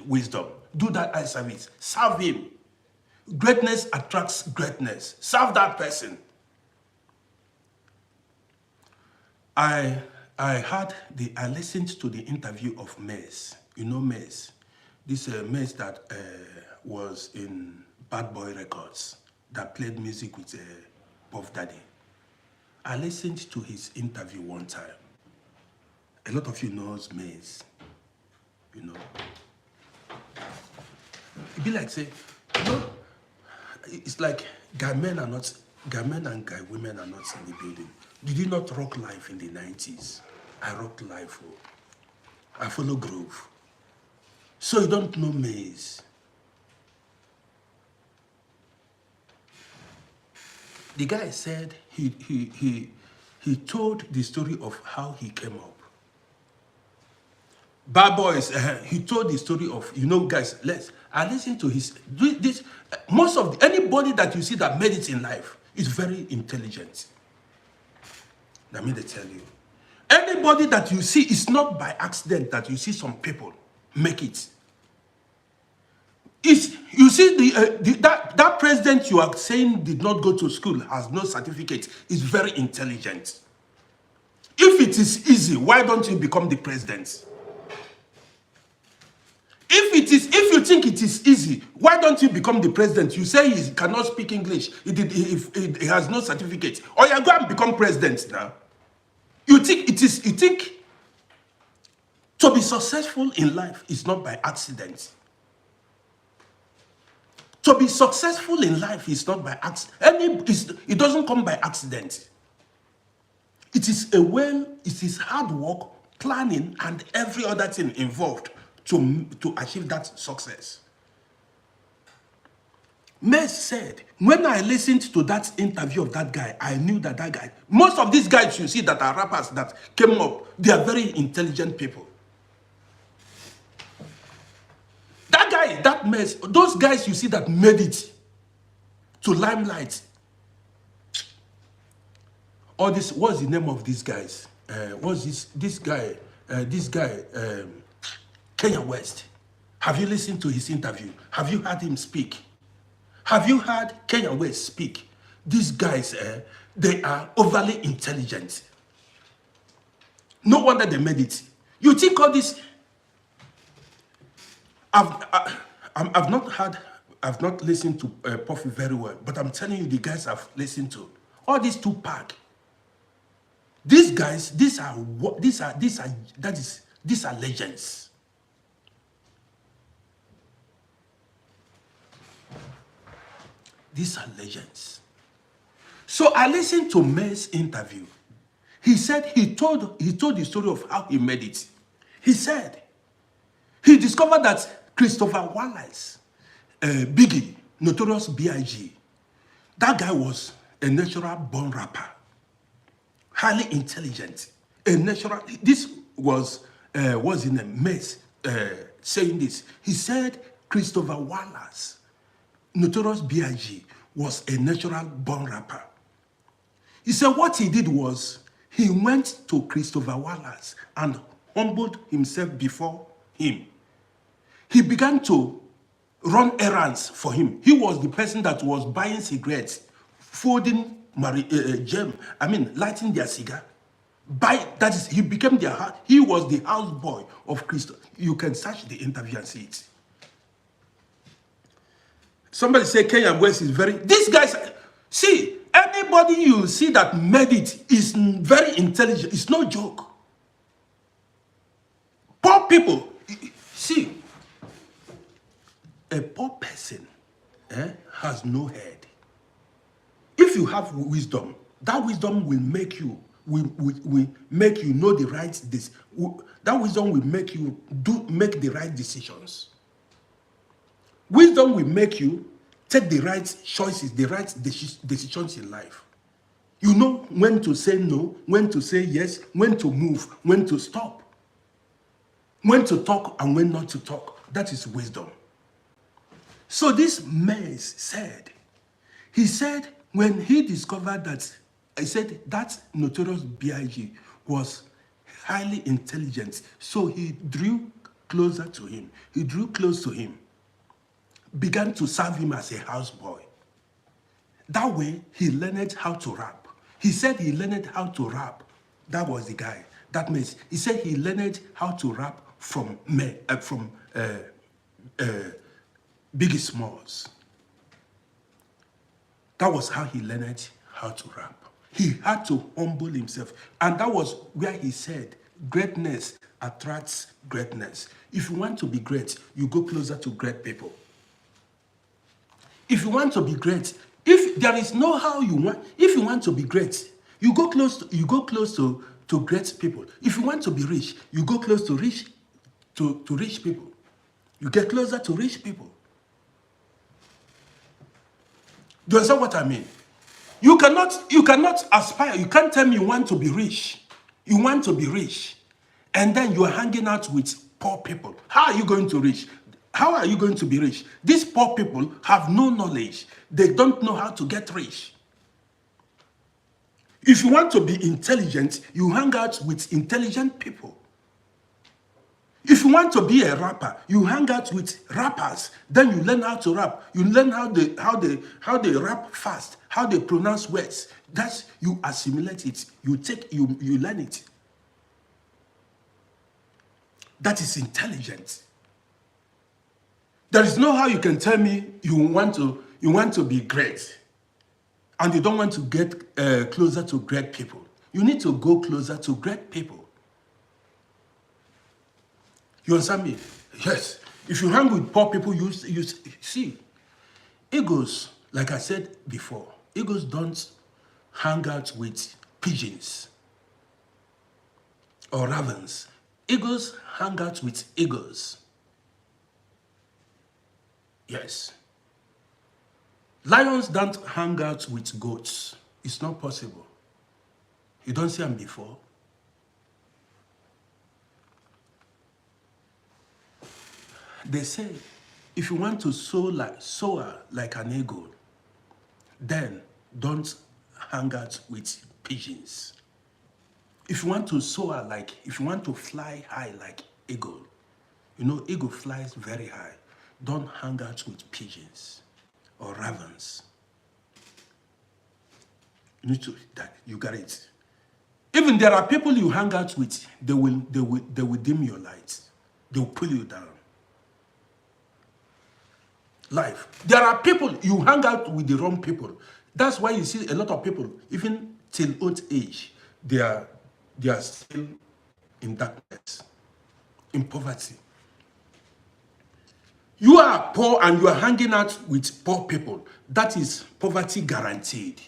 wisdom. Do that eye service. Serve him. Greatness attracts greatness. Serve that person. I listened to the interview of Mace. You know Mace? This Mace that was in Bad Boy Records, that played music with Puff Daddy. I listened to his interview one time. A lot of you knows Mace, you know. It'd be like say, you know, it's like guy men and guy women are not in the building. Did you not rock life in the 90s? I rocked life. I follow groove. So you don't know Maze. The guy said he told the story of how he came up. Bad Boys, he told the story of, you know, guys, I listen to this. Most of anybody that you see that made it in life is very intelligent. Let me tell you. Anybody that you see, is not by accident that you see some people make it. You see that president you are saying did not go to school, has no certificate, is very intelligent. If it is easy, why don't you become the president? If you think it is easy, why don't you become the president? You say he cannot speak English, he has no certificate. Or you go and become president now. You think to be successful in life is not by accident. To be successful in life is not by accident. It doesn't come by accident. It is hard work, planning, and every other thing involved to achieve that success. Mace said, when I listened to that interview of that guy, I knew that guy, most of these guys you see that are rappers that came up, they are very intelligent people. That guy, that Mace, those guys you see that made it to limelight. All this, what's the name of these guys? What's this guy, Kenya West. Have you listened to his interview? Have you heard him speak? Have you heard Kenya West speak? These guys, they are overly intelligent. No wonder they made it. You think all this? I've not listened to Puffy very well, but I'm telling you, the guys I've listened to, all these Tupac, these guys, these are legends. These are legends. So I listened to May's interview. He said he told the story of how he made it. He said he discovered that Christopher Wallace, Biggie, Notorious B.I.G., that guy was a natural born rapper, highly intelligent, a natural. This was in a mess saying this. He said Christopher Wallace, Notorious B.I.G., was a natural born rapper. He said what he did was he went to Christopher Wallace and humbled himself before him. He began to run errands for him. He was the person that was buying cigarettes, folding lighting their cigar. He became he was the house boy of Christo. You can search the interview and see it. Somebody say Kenya West is very, these guys, see, anybody you see that made it is very intelligent. It's no joke. Poor people, see, a poor person has no head. If you have wisdom, that wisdom will make you will make you know the right this. That wisdom will make you make the right decisions. Wisdom will make you take the right choices, the right decisions in life. You know when to say no, when to say yes, when to move, when to stop, when to talk and when not to talk. That is wisdom. So this man said, he said when he discovered that, he said that notorious B.I.G. was highly intelligent. So he drew closer to him. He drew close to him, began to serve him as a houseboy. That way, he learned how to rap. He said he learned how to rap. That was the guy. That means he said he learned how to rap from Biggie Smalls. That was how he learned how to rap. He had to humble himself. And that was where he said, greatness attracts greatness. If you want to be great, you go closer to great people. If you want to be great, if there is no how you want, if you want to be great, you go close to great people. If you want to be rich, you go close to rich people. You get closer to rich people. Do you understand what I mean? You cannot aspire. You can't tell me you want to be rich. You want to be rich, and then you are hanging out with poor people. How are you going to reach? How are you going to be rich? These poor people have no knowledge. They don't know how to get rich. If you want to be intelligent, you hang out with intelligent people. If you want to be a rapper, you hang out with rappers. Then you learn how to rap. You learn how they rap fast, how they pronounce words. That's, you assimilate it. You learn it. That is intelligent. There is no how you can tell me you want to be great, and you don't want to get closer to great people. You need to go closer to great people. You understand me? Yes. If you hang with poor people, you see, eagles, like I said before, eagles don't hang out with pigeons or ravens. Eagles hang out with eagles. Yes. Lions don't hang out with goats. It's not possible. You don't see them before. They say, if you want to soar like an eagle, then don't hang out with pigeons. If you want to soar if you want to fly high like eagle, you know, eagle flies very high. Don't hang out with pigeons or ravens. You got it. Even there are people you hang out with, they will dim your lights. They will pull you down. Life. There are people, you hang out with the wrong people. That's why you see a lot of people, even till old age, they are still in darkness, in poverty. You are poor and you are hanging out with poor people. That is poverty guaranteed.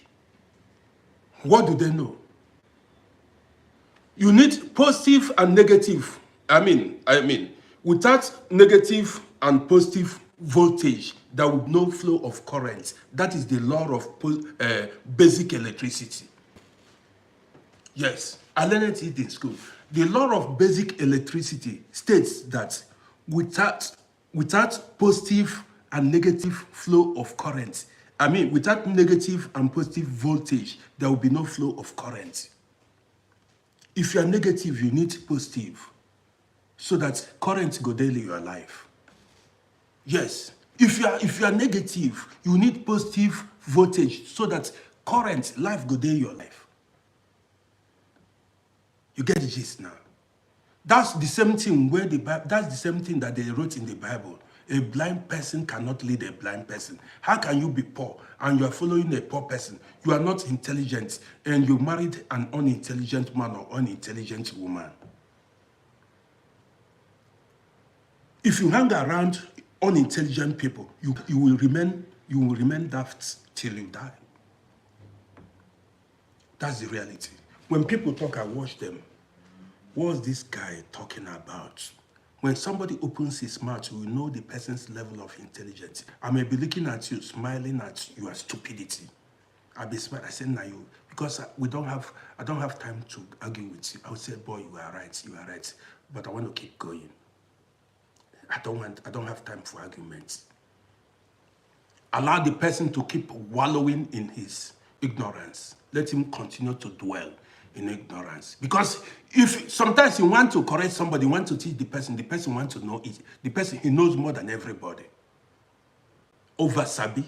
What do they know? You need positive and negative. I mean, without negative and positive voltage, there would no flow of current. That is the law of basic electricity. Yes, I learned it in school. The law of basic electricity states that without positive and negative flow of current, without negative and positive voltage, there will be no flow of current. If you are negative, you need positive, so that current go daily your life. Yes. If you are negative, you need positive voltage, so that current life go daily your life. You get the gist now. That's the same thing that's the same thing that they wrote in the Bible. A blind person cannot lead a blind person. How can you be poor and you are following a poor person? You are not intelligent and you married an unintelligent man or unintelligent woman. If you hang around unintelligent people, you will remain daft till you die. That's the reality. When people talk, I watch them. What's this guy talking about? When somebody opens his mouth, you will know the person's level of intelligence. I may be looking at you, smiling at your stupidity. I'll be smiling. I say, nah, you, because I don't have time to argue with you. I will say, boy, you are right, but I want to keep going. I don't have time for arguments. Allow the person to keep wallowing in his ignorance. Let him continue to dwell in ignorance. Because if sometimes you want to correct somebody, you want to teach the person wants to know it. The person, he knows more than everybody. Over sabi.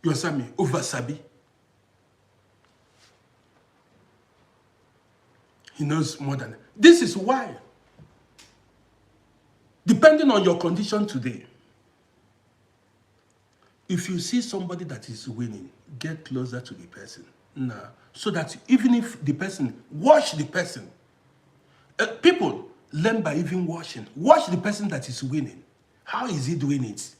You understand me? Over sabi. He knows more than. This is why, depending on your condition today, if you see somebody that is winning, get closer to the person. Nah. So that even if the person, watch the person. People learn by even watching. Watch the person that is winning. How is he doing it?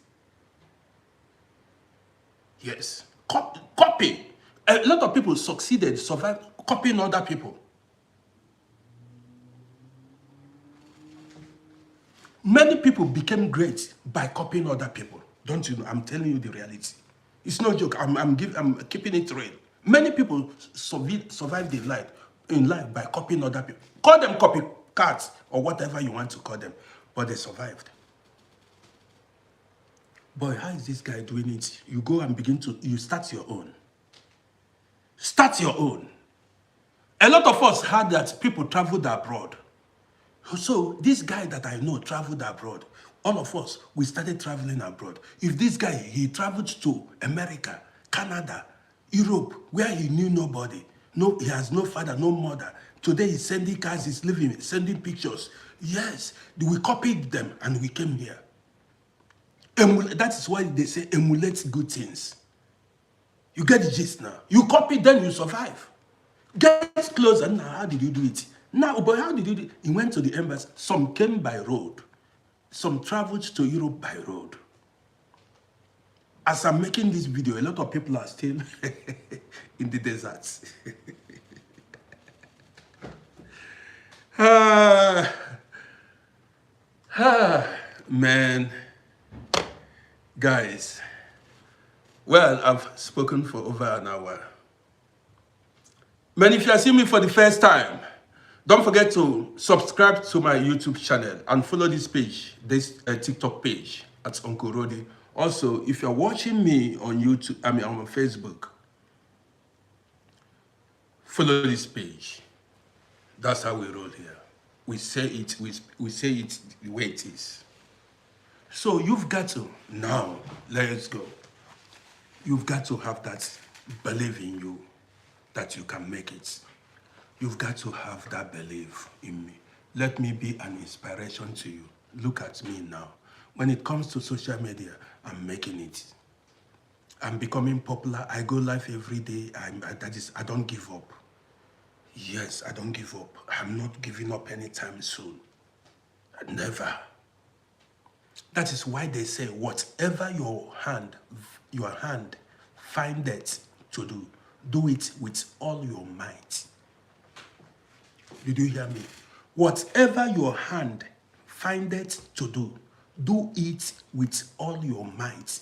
Yes. Copy. A lot of people succeeded, survived, copying other people. Many people became great by copying other people. Don't you know? I'm telling you the reality. It's no joke. I'm keeping it real. Many people survived in life by copying other people. Call them copycats or whatever you want to call them, but they survived. Boy, how is this guy doing it? You go and you start your own. Start your own. A lot of us heard that people traveled abroad. So this guy that I know traveled abroad. All of us, we started traveling abroad. If this guy, he traveled to America, Canada, Europe, where he knew nobody. No, he has no father, no mother. Today he's sending cars, he's living, sending pictures. Yes, we copied them and we came here. That is why they say emulate good things. You get the gist now. You copy, then you survive. Get closer. Now, how did you do it? Now, but how did you do it? He went to the embassy. Some came by road. Some traveled to Europe by road. As I'm making this video, a lot of people are still in the deserts. Man. Guys. Well, I've spoken for over an hour. Man, if you are seeing me for the first time, don't forget to subscribe to my YouTube channel and follow this page, this TikTok page at Uncle RODDY. Also, if you're watching me on YouTube, on Facebook, follow this page. That's how we roll here. We say it, we say it the way it is. So you've got to, now, let's go. You've got to have that belief in you that you can make it. You've got to have that belief in me. Let me be an inspiration to you. Look at me now. When it comes to social media, I'm making it. I'm becoming popular. I go live every day. I don't give up. Yes, I don't give up. I'm not giving up anytime soon. Never. That is why they say, whatever your hand findeth to do, do it with all your might. Did you hear me? Whatever your hand findeth to do, do it with all your might.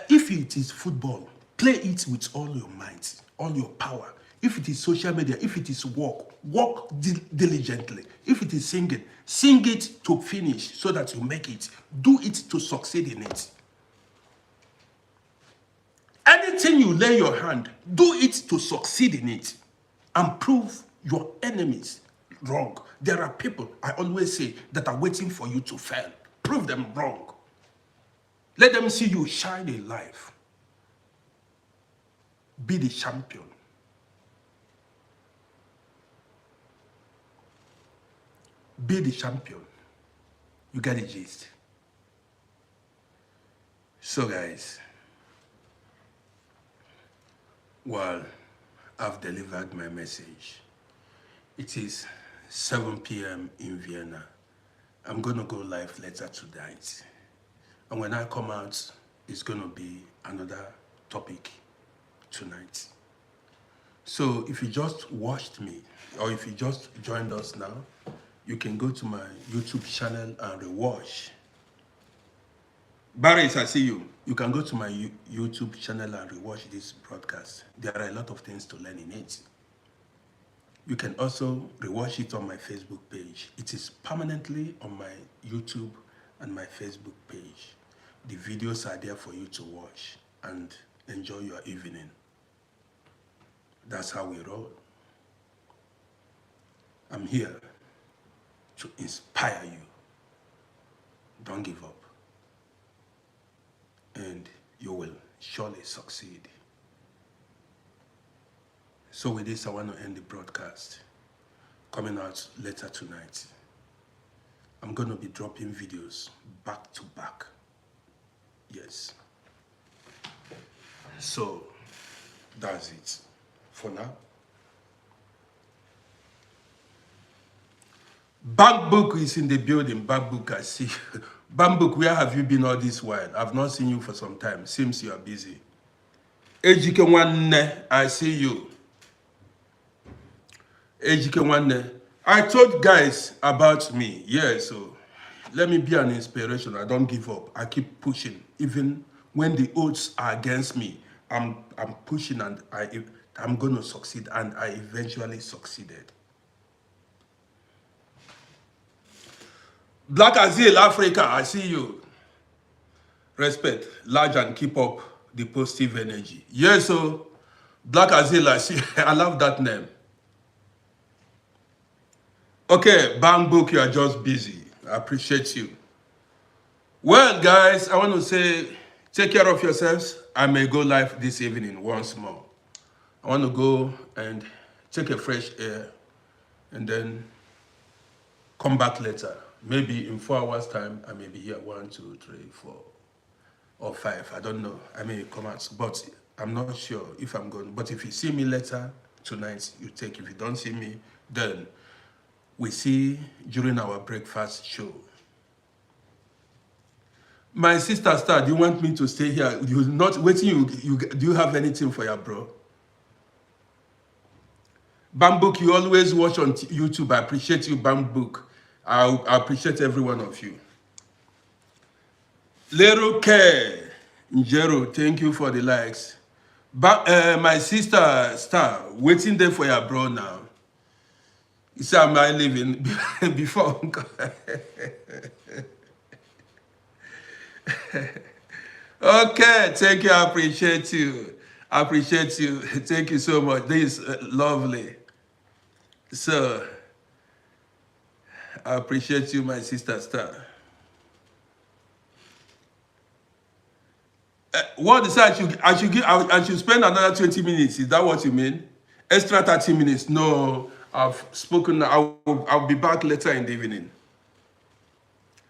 If it is football, play it with all your might, all your power. If it is social media, if it is work diligently. If it is singing, sing it to finish so that you make it. Do it to succeed in it. Anything you lay your hand, do it to succeed in it and prove your enemies wrong. There are people, I always say, that are waiting for you to fail. Prove them wrong. Let them see you shine in life. Be the champion. Be the champion. You get the gist. So guys, well, I've delivered my message. It is 7 p.m. in Vienna. I'm gonna go live later tonight. And when I come out, it's gonna be another topic tonight. So if you just watched me, or if you just joined us now, you can go to my YouTube channel and rewatch. Barry, I see you. You can go to my YouTube channel and rewatch this broadcast. There are a lot of things to learn in it. You can also rewatch it on my Facebook page. It is permanently on my YouTube and my Facebook page. The videos are there for you to watch and enjoy your evening. That's how we roll. I'm here to inspire you. Don't give up. And you will surely succeed. So with this, I want to end the broadcast. Coming out later tonight. I'm going to be dropping videos back to back. Yes. So, that's it for now. Bankbook is in the building. Bankbook, I see. Bankbook, where have you been all this while? I've not seen you for some time. Seems you are busy. Ejike Wanne, I see you. Ejike Wanne. I told guys about me. Yeah, so let me be an inspiration. I don't give up. I keep pushing. Even when the odds are against me, I'm pushing and I'm going to succeed. And I eventually succeeded. Black Azil Africa, I see you. Respect, large and keep up the positive energy. Yes, so Black Azil, I see. I love that name. Okay, Bankbook, you are just busy. I appreciate you. Well, guys, I want to say, take care of yourselves. I may go live this evening once more. I want to go and take a fresh air and then come back later. Maybe in 4 hours' time, I may be here 1, 2, 3, 4, or 5. I don't know. I may come out, but I'm not sure if I'm going. But if you see me later tonight, you take. If you don't see me, then we see during our breakfast show. My sister Star, do you want me to stay here? You're not waiting. Do you have anything for your bro? Bankbook, you always watch on YouTube. I appreciate you, Bankbook. I appreciate every one of you. Lero K. Njero, thank you for the likes. My sister Star, waiting there for your bro now. You say, am I living before? Okay, thank you. I appreciate you. I appreciate you. Thank you so much. This is lovely. So, I appreciate you, my sister Star. What is that? I should spend another 20 minutes. Is that what you mean? Extra 30 minutes. No, I've spoken. I'll be back later in the evening.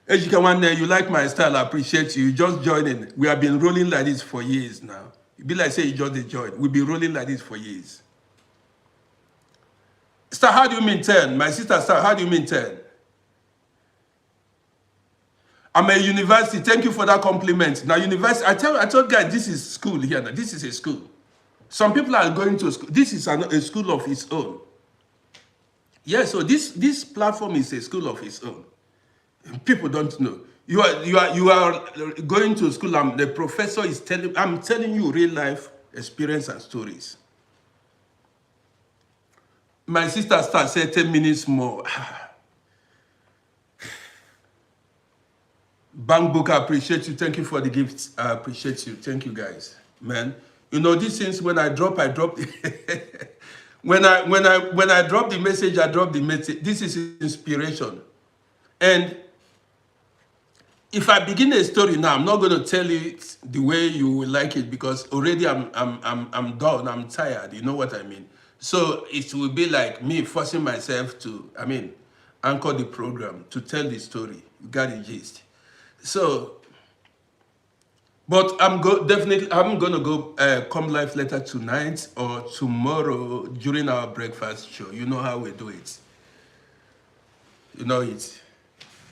Ejike Wanne, you like my style. I appreciate you. You just joining. We have been rolling like this for years now. It be like say you just joined. We've been rolling like this for years. Star, how do you mean 10? My sister Star, how do you mean 10? I'm a university. Thank you for that compliment. Now, university, I told guys this is school here. Now, this is a school. Some people are going to school. This is a school of its own. Yeah, so this platform is a school of its own. People don't know. You are going to school. The professor is telling. I'm telling you real life experience and stories. My sister Star said 10 minutes more. Bankbook, I appreciate you. Thank you for the gifts. I appreciate you. Thank you, guys. Man, you know these things. When I drop it. when I drop the message, I drop the message. This is inspiration. And if I begin a story now, I'm not going to tell it the way you will like it because already I'm done. I'm tired. You know what I mean? So it will be like me forcing myself to. I mean, anchor the program, to tell the story. You got the gist. So, but I'm gonna go come live later tonight or tomorrow during our breakfast show. You know how we do it. You know it.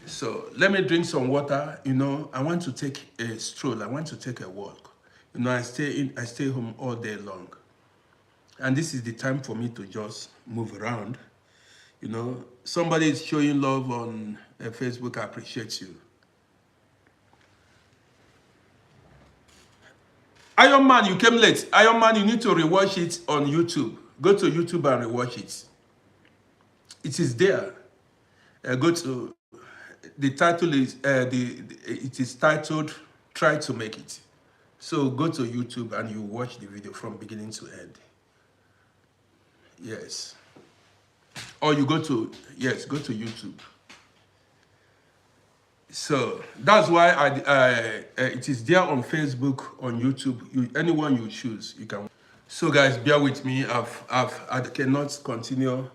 So let me drink some water. You know, I want to take a stroll. I want to take a walk. You know, I stay home all day long, and this is the time for me to just move around. You know, somebody is showing love on Facebook. I appreciate you. Iron Man, you came late. Iron Man, you need to rewatch it on YouTube. Go to YouTube and rewatch it. It is there. Go to the title is it is titled "Try to Make It." So go to YouTube and you watch the video from beginning to end. Yes. Or you go to YouTube. So that's why it is there on Facebook, on YouTube. Anyone you choose, you can. So guys, bear with me. I cannot continue.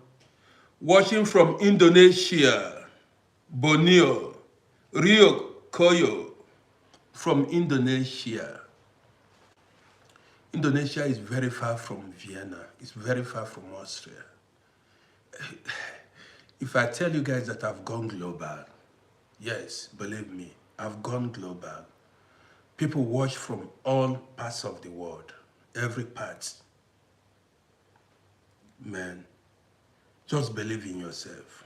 Watching from Indonesia, Borneo, Rio Koyo, from Indonesia. Indonesia is very far from Vienna. It's very far from Austria. If I tell you guys that I've gone global, yes, believe me, I've gone global. People watch from all parts of the world, every part. Man, just believe in yourself.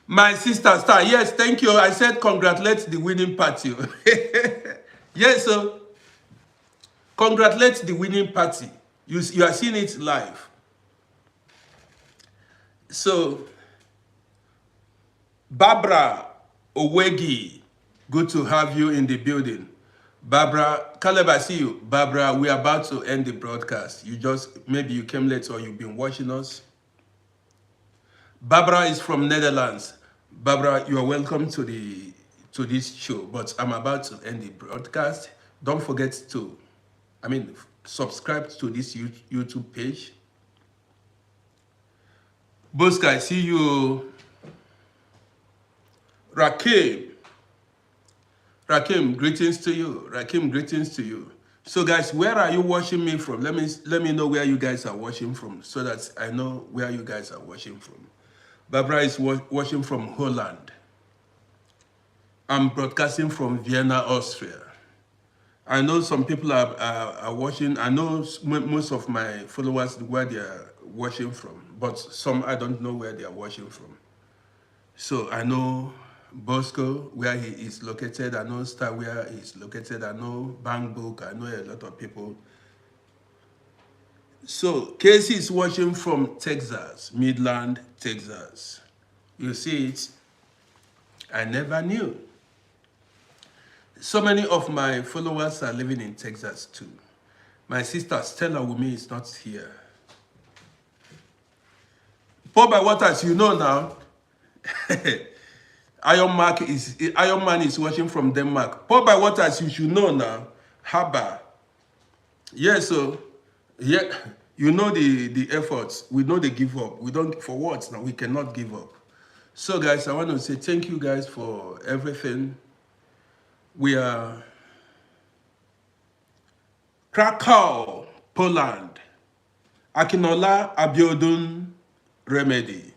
My sister Star, yes, thank you. I said congratulate the winning party. Yes, sir. Congratulate the winning party. You are seeing it live. So, Barbara Owegi, good to have you in the building. Barbara, Caleb, I see you. Barbara, we are about to end the broadcast. Maybe you came late or you've been watching us. Barbara is from Netherlands. Barbara, you are welcome to this show, but I'm about to end the broadcast. Don't forget to, subscribe to this YouTube page. Boska, I see you. Rakim, greetings to you. Rakim, greetings to you. So guys, where are you watching me from? Let me know where you guys are watching from so that I know where you guys are watching from. Barbara is watching from Holland. I'm broadcasting from Vienna, Austria. I know some people are watching. I know most of my followers where they are watching from, but some I don't know where they are watching from. So I know Bosco, where he is located. I know Star, where he is located. I know Bangbook. I know a lot of people. So Casey is watching from Texas, Midland, Texas. You see it? I never knew. So many of my followers are living in Texas too. My sister Stella Wumi is not here. Paul by Waters, you know now. Iron Man is watching from Denmark. Paul by Waters, you should know now. Haba. Yeah, so yeah, you know the efforts. We know they give up. We don't, for what now? We cannot give up. So guys, I want to say thank you guys for everything. We are Krakow, Poland. Akinola Abiodun Remedy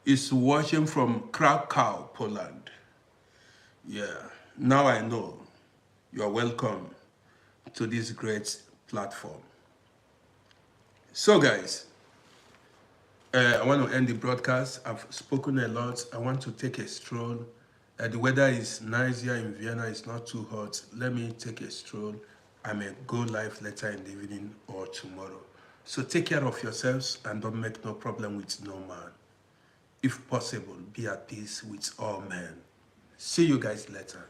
is watching from Krakow, Poland. Yeah, now I know. You are welcome to this great platform. So guys, I want to end the broadcast. I've spoken a lot. I want to take a stroll. The weather is nice here in Vienna. It's not too hot. Let me take a stroll. I may go live later in the evening or tomorrow. So take care of yourselves and don't make no problem with no man. If possible, be at peace with all men. See you guys later.